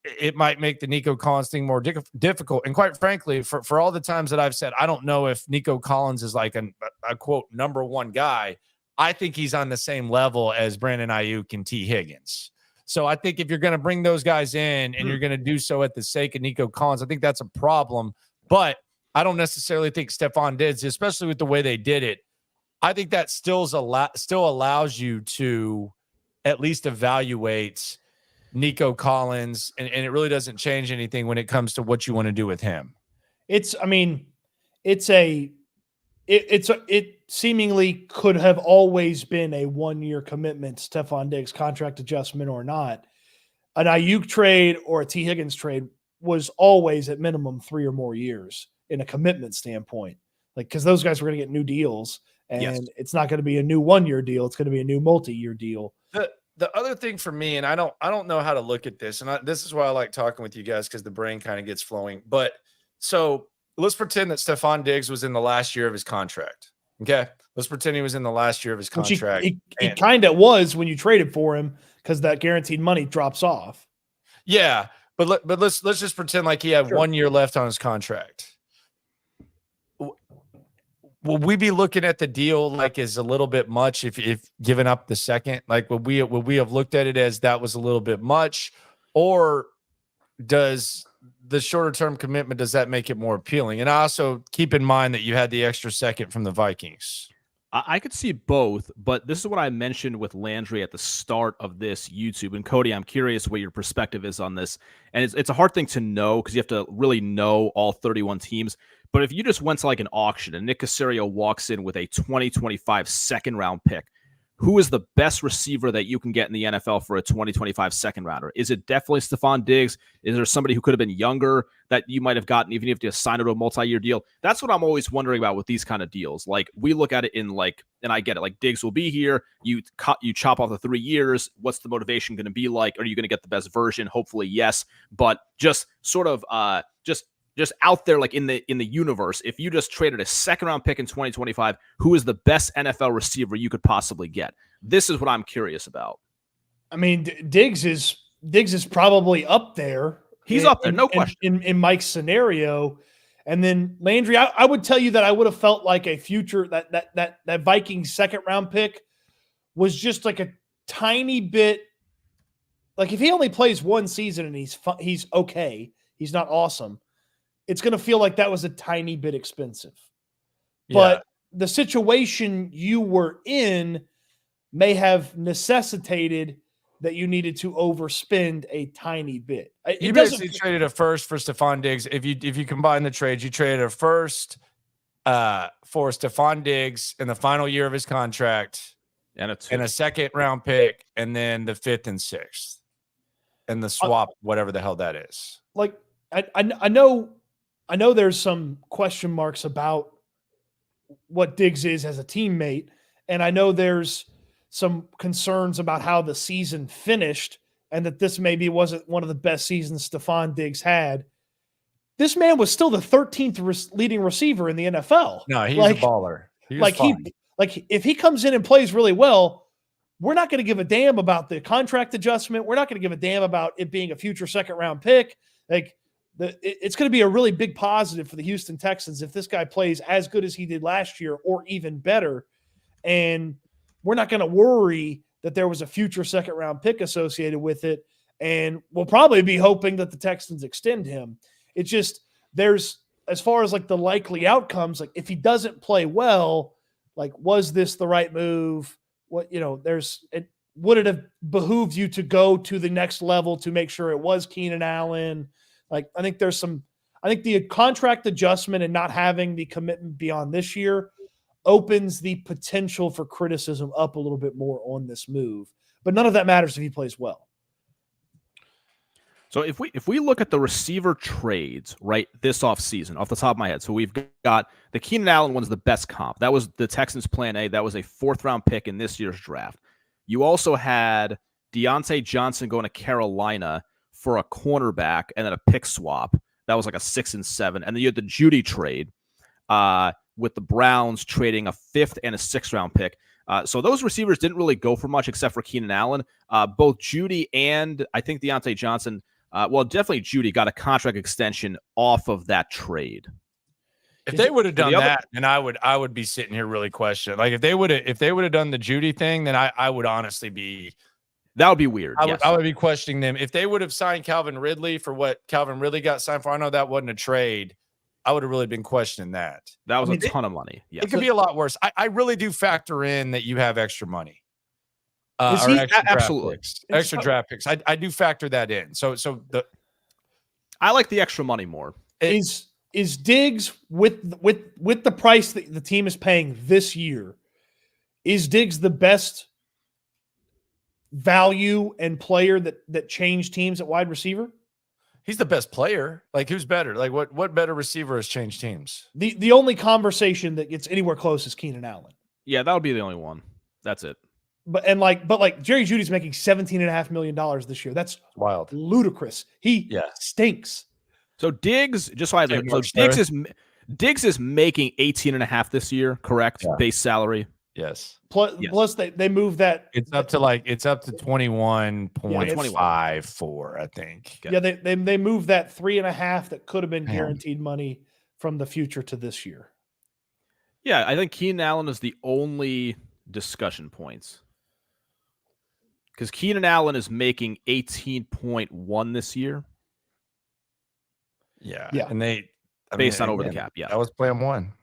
it might make the Nico Collins thing more difficult. And quite frankly, for all the times that I've said, I don't know if Nico Collins is like a quote number one guy. I think he's on the same level as Brandon Ayuk and T. Higgins. So I think if you're going to bring those guys in and you're going to do so at the sake of Nico Collins, I think that's a problem. But I don't necessarily think Stefan Diggs, especially with the way they did it, I think that still allows you to at least evaluate Nico Collins, and it really doesn't change anything when it comes to what you want to do with him. It seemingly could have always been a 1-year commitment, Stefan Diggs contract adjustment or not. An Ayuk trade or a T. Higgins trade was always at minimum 3 or more years in a commitment standpoint. Like, because those guys were going to get new deals, and it's not going to be a new 1-year deal. It's going to be a new multi-year deal. The other thing for me, and I don't know how to look at this, and this is why I like talking with you guys, because the brain kind of gets flowing. But so let's pretend that Stefan Diggs was in the last year of his contract. Okay, let's pretend he was in the last year of his contract. He kind of was when you traded for him, because that guaranteed money drops off. Yeah, but let's just pretend like he had 1 year left on his contract. Will we be looking at the deal like as a little bit much if giving up the second? Like, would we have looked at it as that was a little bit much, or does the shorter term commitment, does that make it more appealing? And also keep in mind that you had the extra second from the Vikings. I could see both, but this is what I mentioned with Landry at the start of this YouTube. And Cody, I'm curious what your perspective is on this. And it's a hard thing to know because you have to really know all 31 teams. But if you just went to like an auction and Nick Caserio walks in with a 2025 second round pick, who is the best receiver that you can get in the NFL for a 2025 second rounder? Is it definitely Stefan Diggs? Is there somebody who could have been younger that you might have gotten even if you sign it to a multi-year deal? That's what I'm always wondering about with these kind of deals. Like, we look at it in like, and I get it, like Diggs will be here. You chop off the 3 years. What's the motivation going to be like? Are you going to get the best version? Hopefully, yes. But just sort of just out there, like in the universe, if you just traded a second round pick in 2025, who is the best NFL receiver you could possibly get? This is what I'm curious about. I mean, Diggs is probably up there. He's up there, no question. In Mike's scenario. And then Landry, I would tell you that I would have felt like a future that Vikings second round pick was just like a tiny bit, like if he only plays 1 season and he's okay, he's not awesome, it's going to feel like that was a tiny bit expensive. But the situation you were in may have necessitated that you needed to overspend a tiny bit. You basically traded a first for Stefan Diggs. If you combine the trades, you traded a first for Stefan Diggs in the final year of his contract, and a second round pick, and then the 5th and 6th, and the swap, whatever the hell that is. Like I know there's some question marks about what Diggs is as a teammate, and I know there's some concerns about how the season finished and that this maybe wasn't one of the best seasons Stefon Diggs had. This man was still the 13th leading receiver in the NFL. No, he's a baller. If he comes in and plays really well, we're not going to give a damn about the contract adjustment. We're not going to give a damn about it being a future second-round pick. It's going to be a really big positive for the Houston Texans if this guy plays as good as he did last year or even better. And we're not going to worry that there was a future second-round pick associated with it. And we'll probably be hoping that the Texans extend him. It's just there's, as far as like the likely outcomes, like if he doesn't play well, like was this the right move? Would it have behooved you to go to the next level to make sure it was Keenan Allen? Like I think the contract adjustment and not having the commitment beyond this year opens the potential for criticism up a little bit more on this move. But none of that matters if he plays well. So if we look at the receiver trades, right, this offseason, off the top of my head, so we've got the Keenan Allen one's the best comp. That was the Texans' plan A. That was a 4th-round pick in this year's draft. You also had Deontay Johnson going to Carolina for a cornerback and then a pick swap. That was like a 6 and 7. And then you had the Judy trade with the Browns trading a 5th and a 6th-round pick. So those receivers didn't really go for much except for Keenan Allen. Both Judy and I think Deontay Johnson, definitely Judy got a contract extension off of that trade. If they would have done that, then I would be sitting here really questioning. Like if they would have done the Judy thing, then I would honestly be. That would be weird. I would be questioning them. If they would have signed Calvin Ridley for what Calvin Ridley got signed for, I know that wasn't a trade. I would have really been questioning that. That was a ton of money. Yes. It could be a lot worse. I really do factor in that you have extra money. Absolutely. Extra draft picks. I do factor that in. I like the extra money more. Is Diggs with the price that the team is paying this year, is Diggs the best value and player that changed teams at wide receiver? He's the best player. Like who's better? Like what better receiver has changed teams? The only conversation that gets anywhere close is Keenan Allen. Yeah, that would be the only one. That's it. But Jerry Judy's making $17.5 million this year. That's wild, ludicrous. He stinks. So Diggs, just so I have Diggs is making 18.5 this year, correct? Yeah. Base salary. Yes. Plus they moved that. It's up to 21.54, I think. Yeah, they moved that 3.5 that could have been guaranteed money from the future to this year. Yeah, I think Keenan Allen is the only discussion points. Because Keenan Allen is making 18.1 this year. Yeah. And based on over the cap. Yeah. That was plan one.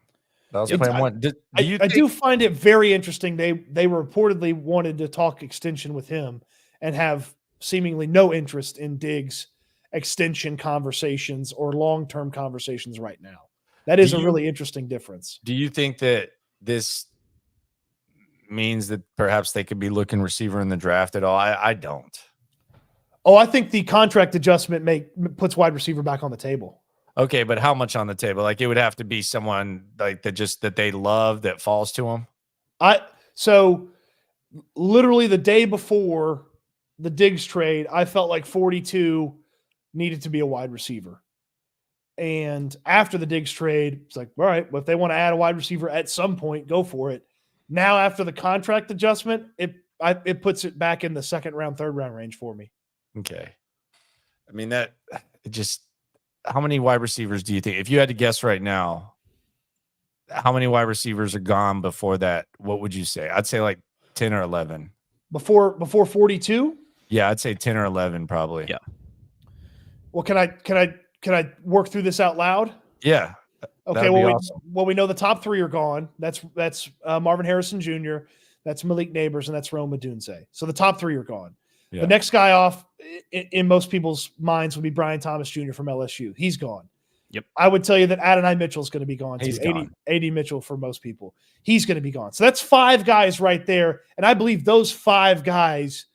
I do find it very interesting. They reportedly wanted to talk extension with him and have seemingly no interest in Diggs extension conversations or long-term conversations right now. That is a really interesting difference. Do you think that this means that perhaps they could be looking receiver in the draft at all? I don't. Oh, I think the contract adjustment puts wide receiver back on the table. Okay, but how much on the table? Like it would have to be someone like that they love that falls to them. So literally the day before the Diggs trade, I felt like 42 needed to be a wide receiver. And after the Diggs trade, it's like, all right, well, if they want to add a wide receiver at some point, go for it. Now after the contract adjustment, it puts it back in the second round, third round range for me. Okay. I mean how many wide receivers do you think, if you had to guess right now, how many wide receivers are gone before that? What would you say? I'd say like 10 or 11. Before 42? Yeah, I'd say 10 or 11 probably. Yeah. Well, can I work through this out loud? Yeah. Okay. Well, we know the top three are gone. That's Marvin Harrison Jr., that's Malik Neighbors, and that's Rome Odunze. So the top three are gone. Yeah. The next guy off in most people's minds would be Brian Thomas Jr. from LSU. He's gone. Yep. I would tell you that Adonai Mitchell's going to be gone He's too. gone. AD Mitchell for most people. He's going to be gone. So that's 5 guys right there. And I believe those 5 guys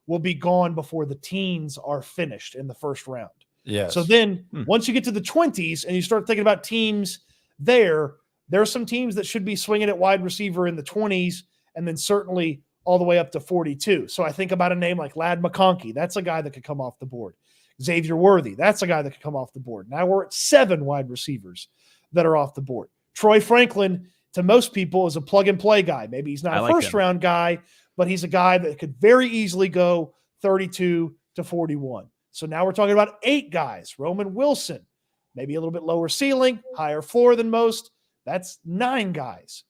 will be gone before the teens are finished in the first round. Yes. So then once you get to the 20s and you start thinking about teams there are some teams that should be swinging at wide receiver in the 20s and then certainly all the way up to 42. So I think about a name like Ladd McConkey. That's a guy that could come off the board. Xavier Worthy. That's a guy that could come off the board. Now we're at 7 wide receivers that are off the board. Troy Franklin, to most people, is a plug-and-play guy. Maybe he's not a first-round guy, but he's a guy that could very easily go 32 to 41. So now we're talking about 8 guys. Roman Wilson, maybe a little bit lower ceiling, higher floor than most. That's 9 guys.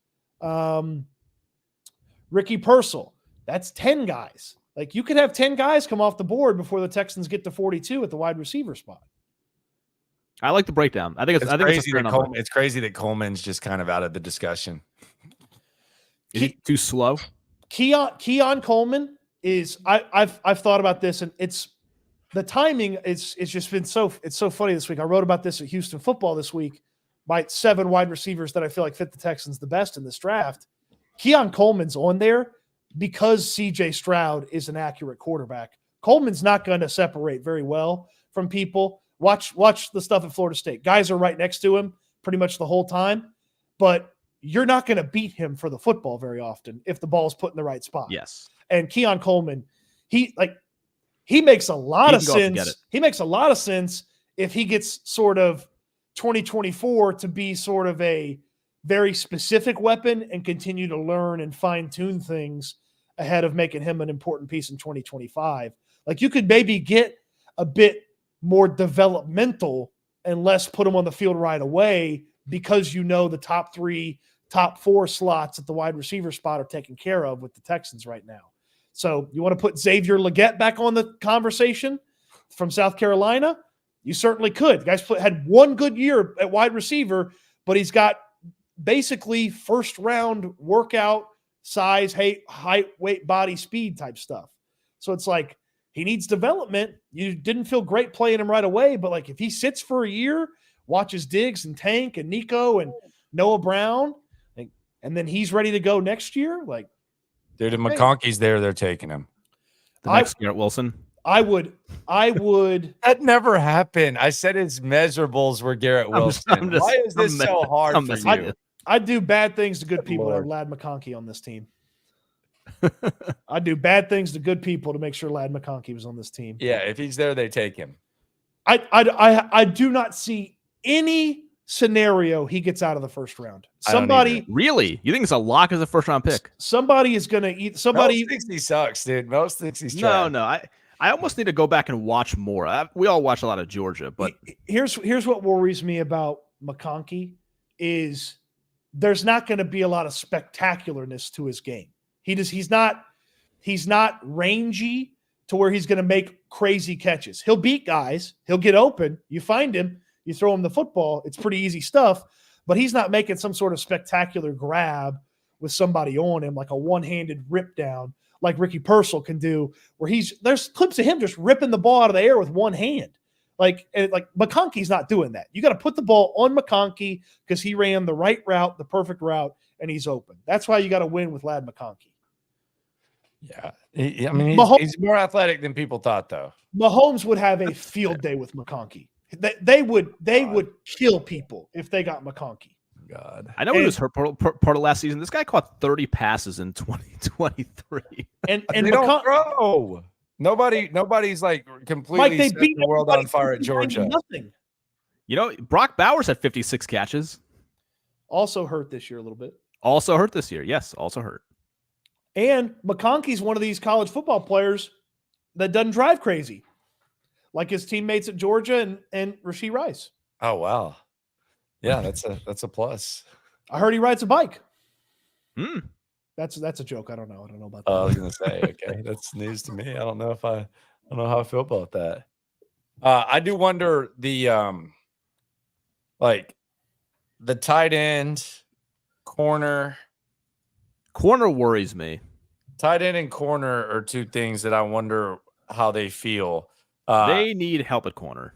Ricky Purcell, that's 10 guys. Like you could have 10 guys come off the board before the Texans get to 42 at the wide receiver spot. I like the breakdown. I think it's crazy a fair number. it's crazy that Coleman's just kind of out of the discussion. Is he too slow? Keon Coleman is I've thought about this, and it's the timing it's just been so funny this week. I wrote about this at Houston Football this week. My 7 wide receivers that I feel like fit the Texans the best in this draft. Keon Coleman's on there because CJ Stroud is an accurate quarterback. Coleman's not going to separate very well from people. Watch the stuff at Florida State. Guys are right next to him pretty much the whole time, but you're not going to beat him for the football very often if the ball's put in the right spot. Yes. And Keon Coleman, he makes a lot of sense. He makes a lot of sense if he gets sort of 2024 to be sort of a very specific weapon and continue to learn and fine-tune things ahead of making him an important piece in 2025. Like you could maybe get a bit more developmental and less put him on the field right away because you know the top 3, top 4 slots at the wide receiver spot are taken care of with the Texans right now. So you want to put Xavier Legette back on the conversation from South Carolina? You certainly could. The guy's had 1 good year at wide receiver, but he's got basically first-round workout size, height, weight, body, speed type stuff. So it's like he needs development. You didn't feel great playing him right away, but like if he sits for a year, watches Diggs and Tank and Nico and Noah Brown, and then he's ready to go next year, like dude, if McConkey's there, they're taking him. The next Garrett Wilson. I would. That never happened. I said his measurables were Garrett Wilson. Why is this so hard for you? I'd do bad things to good people to have Ladd McConkey on this team. I'd do bad things to good people to make sure Ladd McConkey was on this team. Yeah, if he's there, they take him. I do not see any scenario he gets out of the first round. Somebody really? You think it's a lock as a first round pick? Somebody is going to eat. Somebody Most thinks he sucks, dude. Most thinks he's trash. No. I almost need to go back and watch more. We all watch a lot of Georgia, but here's what worries me about McConkey is there's not going to be a lot of spectacularness to his game. He's not rangy to where he's going to make crazy catches. He'll beat guys. He'll get open. You find him. You throw him the football. It's pretty easy stuff, but he's not making some sort of spectacular grab with somebody on him, like a one-handed rip down like Ricky Purcell can do, where there's clips of him just ripping the ball out of the air with one hand. Like McConkey's not doing that. You got to put the ball on McConkey because he ran the right route, the perfect route, and he's open. That's why you got to win with Ladd McConkey. Yeah. He's more athletic than people thought, though. Mahomes would have a field day with McConkey. They would kill people if they got McConkey. God. I know he was hurt part of last season. This guy caught 30 passes in 2023. And they don't throw. Nobody's like completely set the world on fire at Georgia. Nothing. You know, Brock Bowers had 56 catches. Also hurt this year a little bit. Also hurt this year. Yes, also hurt. And McConkey's one of these college football players that doesn't drive crazy, like his teammates at Georgia and Rashee Rice. Oh, wow. Yeah, that's a plus. I heard he rides a bike. That's a joke. I don't know about that. I was gonna say, okay, that's news to me. I don't know how I feel about that. I do wonder the tight end, corner worries me. Tight end and corner are two things that I wonder how they feel. They need help at corner.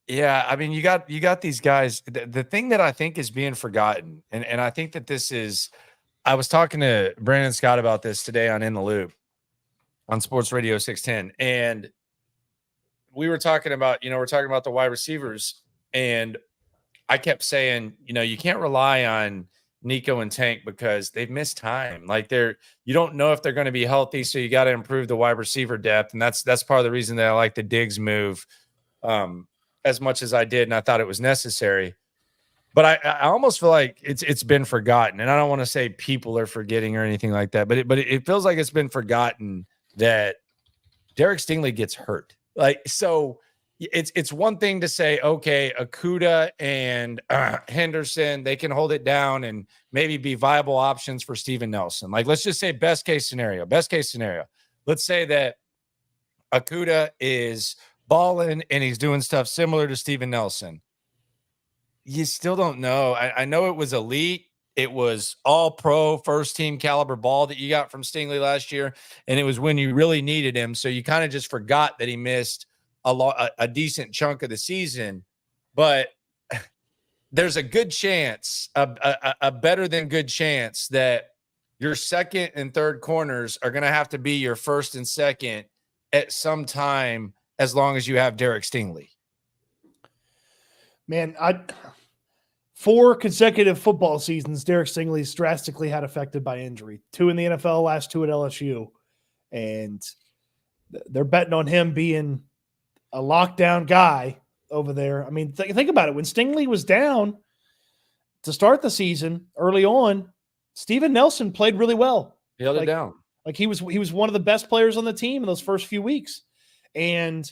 Yeah, I mean, you got these guys. The thing that I think is being forgotten, and I think that this is, I was talking to Brandon Scott about this today on In the Loop on Sports Radio 610, and we were talking about, we're talking about the wide receivers, and I kept saying, you can't rely on Nico and Tank because they've missed time. Like you don't know if they're going to be healthy, so you got to improve the wide receiver depth, and that's part of the reason that I like the Diggs move as much as I did, and I thought it was necessary. But I almost feel like it's been forgotten, and I don't want to say people are forgetting or anything like that, but it feels like it's been forgotten that Derek Stingley gets hurt. Like, so it's one thing to say, okay, Okudah and Henderson, they can hold it down and maybe be viable options for Steven Nelson. Like, let's just say best case scenario. Let's say that Okudah is balling and he's doing stuff similar to Steven Nelson. You still don't know. I know it was elite. It was all pro first team caliber ball that you got from Stingley last year. And it was when you really needed him. So you kind of just forgot that he missed a decent chunk of the season. But there's a good chance, a better than good chance, that your second and third corners are going to have to be your first and second at some time, as long as you have Derek Stingley. Man, 4 consecutive football seasons, Derek Stingley's drastically had affected by injury. 2 in the NFL, last 2 at LSU. And they're betting on him being a lockdown guy over there. I mean, think about it. When Stingley was down to start the season early on, Steven Nelson played really well. He held it down. Like he was one of the best players on the team in those first few weeks. And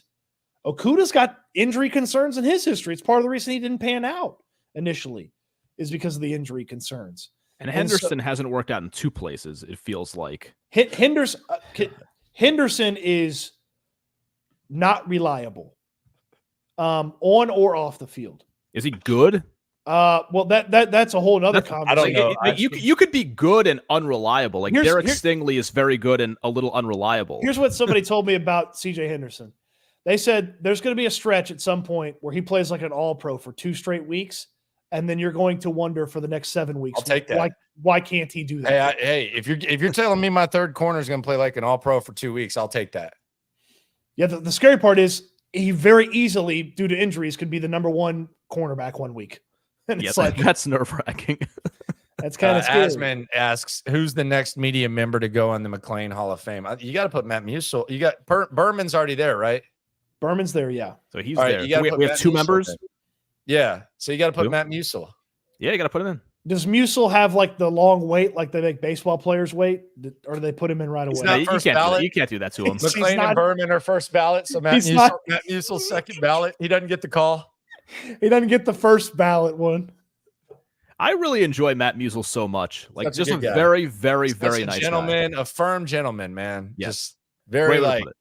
Okudah's got injury concerns in his history. It's part of the reason he didn't pan out initially, is because of the injury concerns. And Henderson hasn't worked out in 2 places, it feels like. Henderson is not reliable on or off the field. Is he good? Well, that's a whole other conversation. I don't know. You could be good and unreliable. Like Derek Stingley is very good and a little unreliable. Here's what somebody told me about CJ Henderson. They said there's going to be a stretch at some point where he plays like an all-pro for 2 straight weeks, and then you're going to wonder for the next 7 weeks. I'll take that. Why can't he do that? Hey, if you're telling me my third corner is going to play like an all-pro for 2 weeks, I'll take that. Yeah, the scary part is he very easily, due to injuries, could be the number 1 cornerback 1 week. And it's that's nerve-wracking. That's kind of scary. Asman asks, who's the next media member to go on the McLean Hall of Fame? You got to put Matt Musil. You got Berman's already there, right? Berman's there, yeah. So he's there. We have 2 members. There. Yeah, so you got to put Matt Musil. Yeah, you got to put him in. Does Musil have like the long wait, like they make baseball players wait, or do they put him in right away? You can't do that to him. McLean and Berman are first ballot, so Matt Musil's second ballot. He doesn't get the call. He doesn't get the first ballot one. I really enjoy Matt Musil so much. Like, Such just a a guy. very, very, very Such a nice gentleman, guy. a firm gentleman, man. Yes. Just very Great way to put it.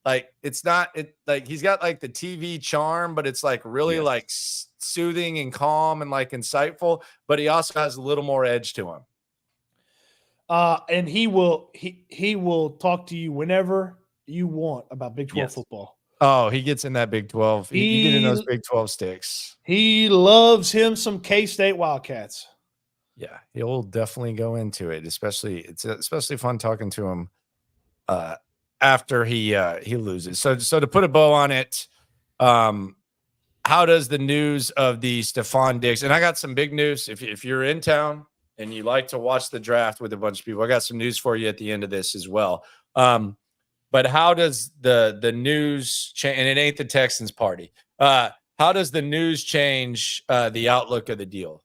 like it's not like he's got like the TV charm, but it's like really like soothing and calm and like insightful, but he also has a little more edge to him. And he will talk to you whenever you want about Big 12 football. Oh, he gets in that Big 12. He get in those Big 12 sticks. He loves him some K-State Wildcats. Yeah, he'll definitely go into it. It's especially fun talking to him after he loses. So to put a bow on it, how does the news of the Stefon Diggs, and I got some big news. If you're in town and you like to watch the draft with a bunch of people, I got some news for you at the end of this as well. But how does the news change? And it ain't the Texans party. How does the news change the outlook of the deal?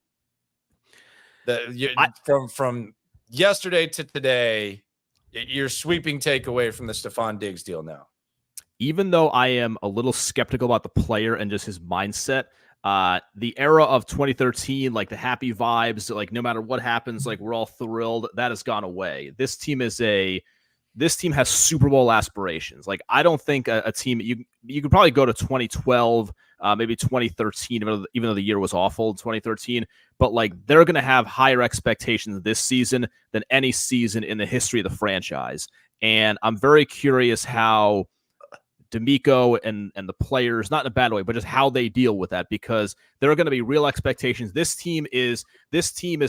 From yesterday to today, your sweeping takeaway from the Stefon Diggs deal now. Even though I am a little skeptical about the player and just his mindset, the era of 2013, like the happy vibes, like no matter what happens, like we're all thrilled, that has gone away. This team has Super Bowl aspirations. Like, I don't think a team, you could probably go to 2012 maybe 2013, even though the year was awful in 2013. But like they're going to have higher expectations this season than any season in the history of the franchise. And I'm very curious how D'Amico and the players, not in a bad way, but just how they deal with that, because there are going to be real expectations. This team is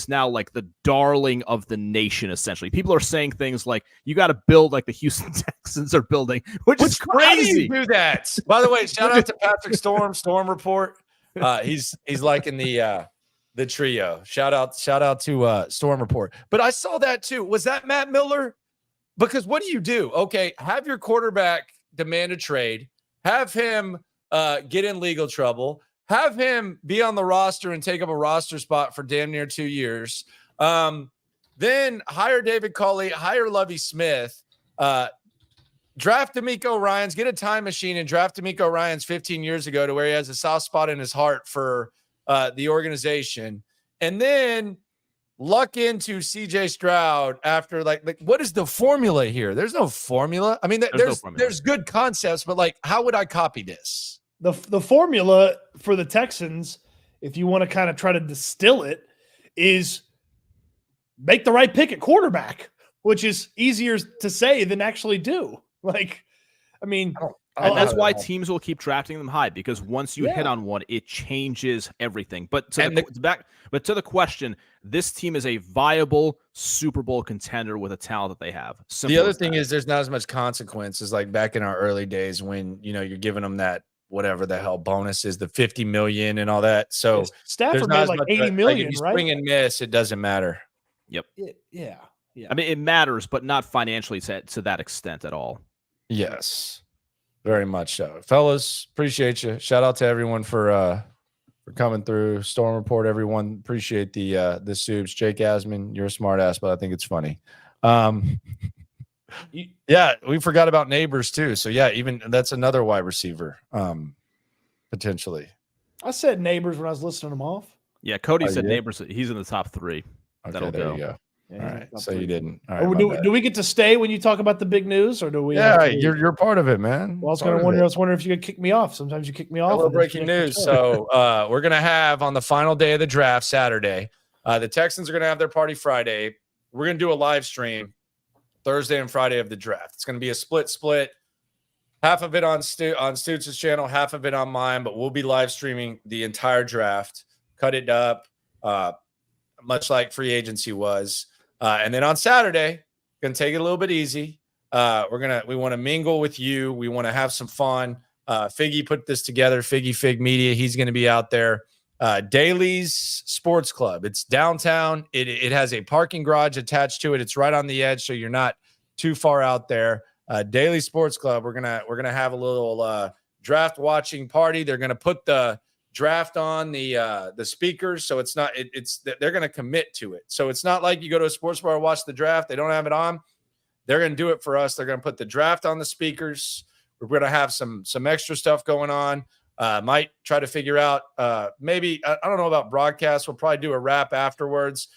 now like the darling of the nation, essentially. People are saying things like, you got to build like the Houston Texans are building, which is crazy. How do you do that? By the way, shout out to Patrick Storm Report. He's liking the trio. Shout out to Storm Report. But I saw that too. Was that Matt Miller? Because what do? Okay, have your quarterback demand a trade, have him get in legal trouble, have him be on the roster and take up a roster spot for damn near 2 years. Then hire David Culley, hire Lovie Smith, draft D'Amico Ryans, get a time machine and draft D'Amico Ryans 15 years ago to where he has a soft spot in his heart for the organization. And then luck into CJ Stroud after like what is the formula here? There's no formula. I mean, there's good concepts, but like, how would I copy this? The formula for the Texans, if you want to kind of try to distill it, is make the right pick at quarterback, which is easier to say than actually do. Like, I mean, that's why teams will keep drafting them high, because once you hit on one, it changes everything. But to the question, this team is a viable Super Bowl contender with a talent that they have. Simple the other thing is there's not as much consequences like back in our early days when, you're giving them that whatever the hell bonus is, the 50 million and all that. So Stafford made like 80 million, if you right? Swing and miss, it doesn't matter. Yep. Yeah. I mean, it matters, but not financially to that extent at all. Yes. Very much so. Fellas, appreciate you. Shout out to everyone for coming through. Storm Report, everyone. Appreciate the subs. Jake Asman, you're a smart ass, but I think it's funny. Yeah, we forgot about Neighbors too. So yeah, even that's another wide receiver, potentially. I said Neighbors when I was listing them off. Yeah, Cody said Neighbors. He's in the top 3. Okay, That'll there go. you go. Yeah, all right, so you didn't. All right, do we get to stay when you talk about the big news, or do we? Yeah, you're part of it, man. Well, I was wondering if you could kick me off. Sometimes you kick me off. Hello, breaking news. So we're gonna have on the final day of the draft, Saturday. The Texans are gonna have their party Friday. We're gonna do a live stream Thursday and Friday of the draft. It's gonna be a split. Half of it on Stoots' channel, half of it on mine. But we'll be live streaming the entire draft. Cut it up, much like free agency was. And then on Saturday, gonna take it a little bit easy. We want to mingle with you. We want to have some fun. Figgy put this together. Fig Media. He's going to be out there. Daly's Sports Club. It's downtown. It has a parking garage attached to it. It's right on the edge, so you're not too far out there. Daily Sports Club. We're gonna have a little draft watching party. They're gonna put the draft on the speakers, so it's not they're going to commit to it. So it's not like you go to a sports bar and watch the draft, they don't have it on. They're going to do it for us. They're going to put the draft on the speakers. We're going to have some extra stuff going on. Might try to figure out maybe I don't know about broadcast. We'll probably do a wrap afterwards.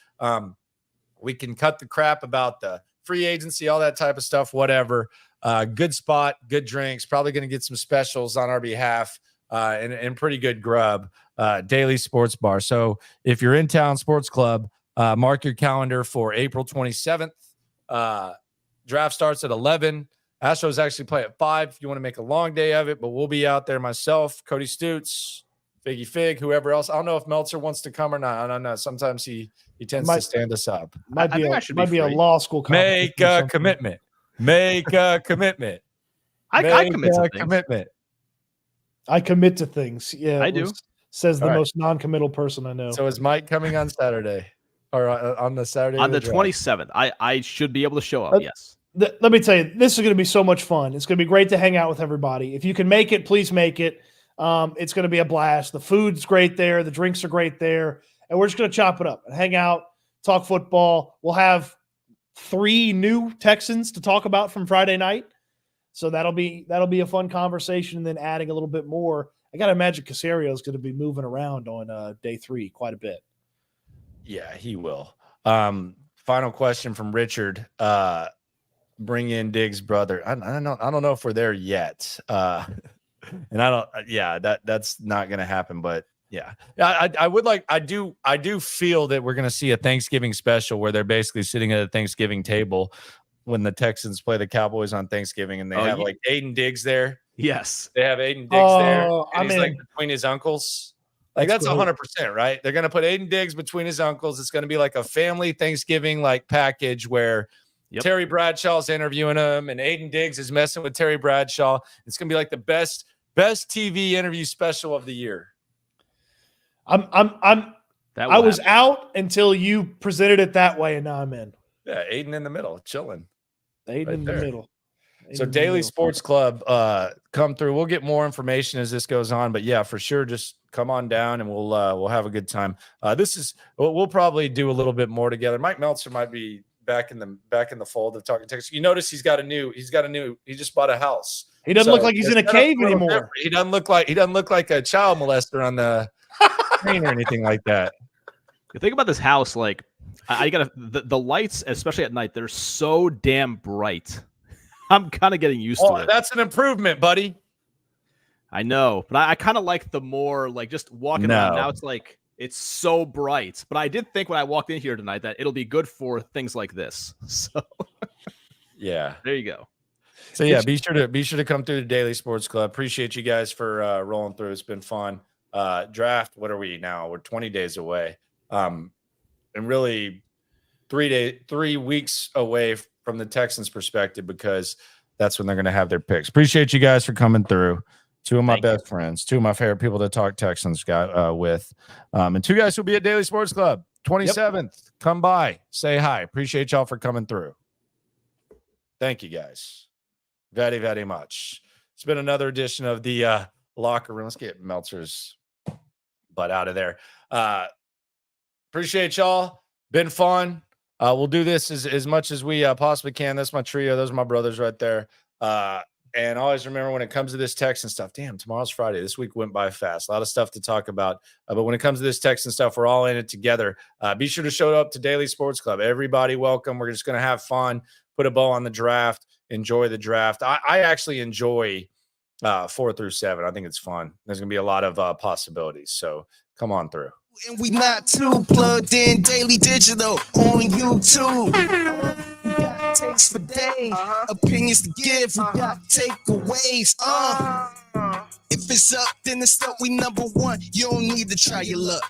We can cut the crap about the free agency, all that type of stuff, whatever. Good spot, good drinks, probably going to get some specials on our behalf. And pretty good grub, Daily Sports Bar. So if you're in town, Sports Club, mark your calendar for April 27th. Draft starts at 11. Astros actually play at 5 if you want to make a long day of it, but we'll be out there, myself, Cody Stoots, Figgy Fig, whoever else. I don't know if Meltser wants to come or not. I don't know. Sometimes he tends to stand us up. Might be a law school. Make a commitment. Make a commitment. I commit to things. I commit to things. Yeah, I do. Says the most non-committal person I know. So is Mike coming on Saturday or on the Saturday? On the 27th, I should be able to show up. Yes. Let me tell you, this is going to be so much fun. It's going to be great to hang out with everybody. If you can make it, please make it. It's going to be a blast. The food's great there. The drinks are great there. And we're just going to chop it up and hang out, talk football. We'll have 3 new Texans to talk about from Friday night. So that'll be a fun conversation. And then adding a little bit more, I got to imagine Caserio is going to be moving around on day 3 quite a bit. Yeah, he will. Final question from Richard. Bring in Diggs' brother. I don't know if we're there yet. And I don't, that's not going to happen. But yeah, I do feel that we're going to see a Thanksgiving special where they're basically sitting at a Thanksgiving table when the Texans play the Cowboys on Thanksgiving, and they have like Aiden Diggs there. Yes. They have Aiden Diggs there. Oh, And he's like between his uncles. Like that's 100%, right? They're going to put Aiden Diggs between his uncles. It's going to be like a family Thanksgiving like package where Terry Bradshaw's interviewing him and Aiden Diggs is messing with Terry Bradshaw. It's going to be like the best TV interview special of the year. I was out until you presented it that way, and now I'm in. Yeah, Aiden in the middle, chilling. Aiden in the middle. So Daily Sports Club, come through. We'll get more information as this goes on, but yeah, for sure, just come on down and we'll have a good time. We'll probably do a little bit more together. Mike Meltser might be back in the fold of Talking Texas. You notice he just bought a house. He doesn't look like he's in a cave anymore. He doesn't look like a child molester on the screen or anything like that. You think about this house, like I gotta the lights, especially at night, they're so damn bright. I'm kind of getting used to it. That's an improvement, buddy. I know, but I kind of like the more like just walking around. Now it's like it's so bright. But I did think when I walked in here tonight that it'll be good for things like this. So yeah, there you go. So yeah, be sure to come through the Daily Sports Club. Appreciate you guys for rolling through. It's been fun. Draft. What are we now? We're 20 days away. And really 3 weeks away from the Texans' perspective, because that's when they're going to have their picks. Appreciate you guys for coming through. Two of my best friends, two of my favorite people to talk Texans with. And two guys who'll be at Daily Sports Club 27th. Yep. Come by, say hi. Appreciate y'all for coming through. Thank you guys very, very much. It's been another edition of the Locker Room. Let's get Meltzer's butt out of there. Appreciate y'all. Been fun. We'll do this as much as we possibly can. That's my trio. Those are my brothers right there. And always remember, when it comes to this Texan stuff, damn, tomorrow's Friday. This week went by fast. A lot of stuff to talk about. But when it comes to this Texan stuff, we're all in it together. Be sure to show up to Daily Sports Club. Everybody welcome. We're just going to have fun, put a bow on the draft, enjoy the draft. I actually enjoy 4 through 7. I think it's fun. There's going to be a lot of possibilities. So come on through. And we not too plugged in, Daily Digital on YouTube. We got takes for days, opinions to give, we got takeaways. If it's up, then it's up. We number one. You don't need to try your luck.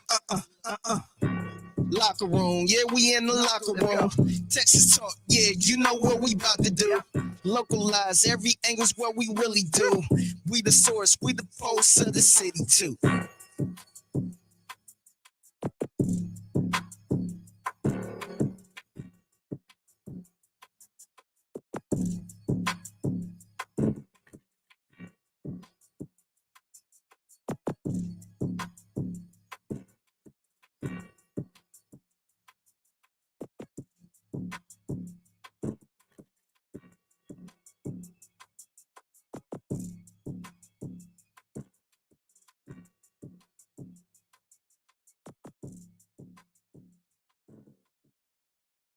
Locker room, yeah, we in the locker room. Texas talk, yeah, you know what we about to do. Localize every angle's what we really do. We the source, we the pulse of the city too.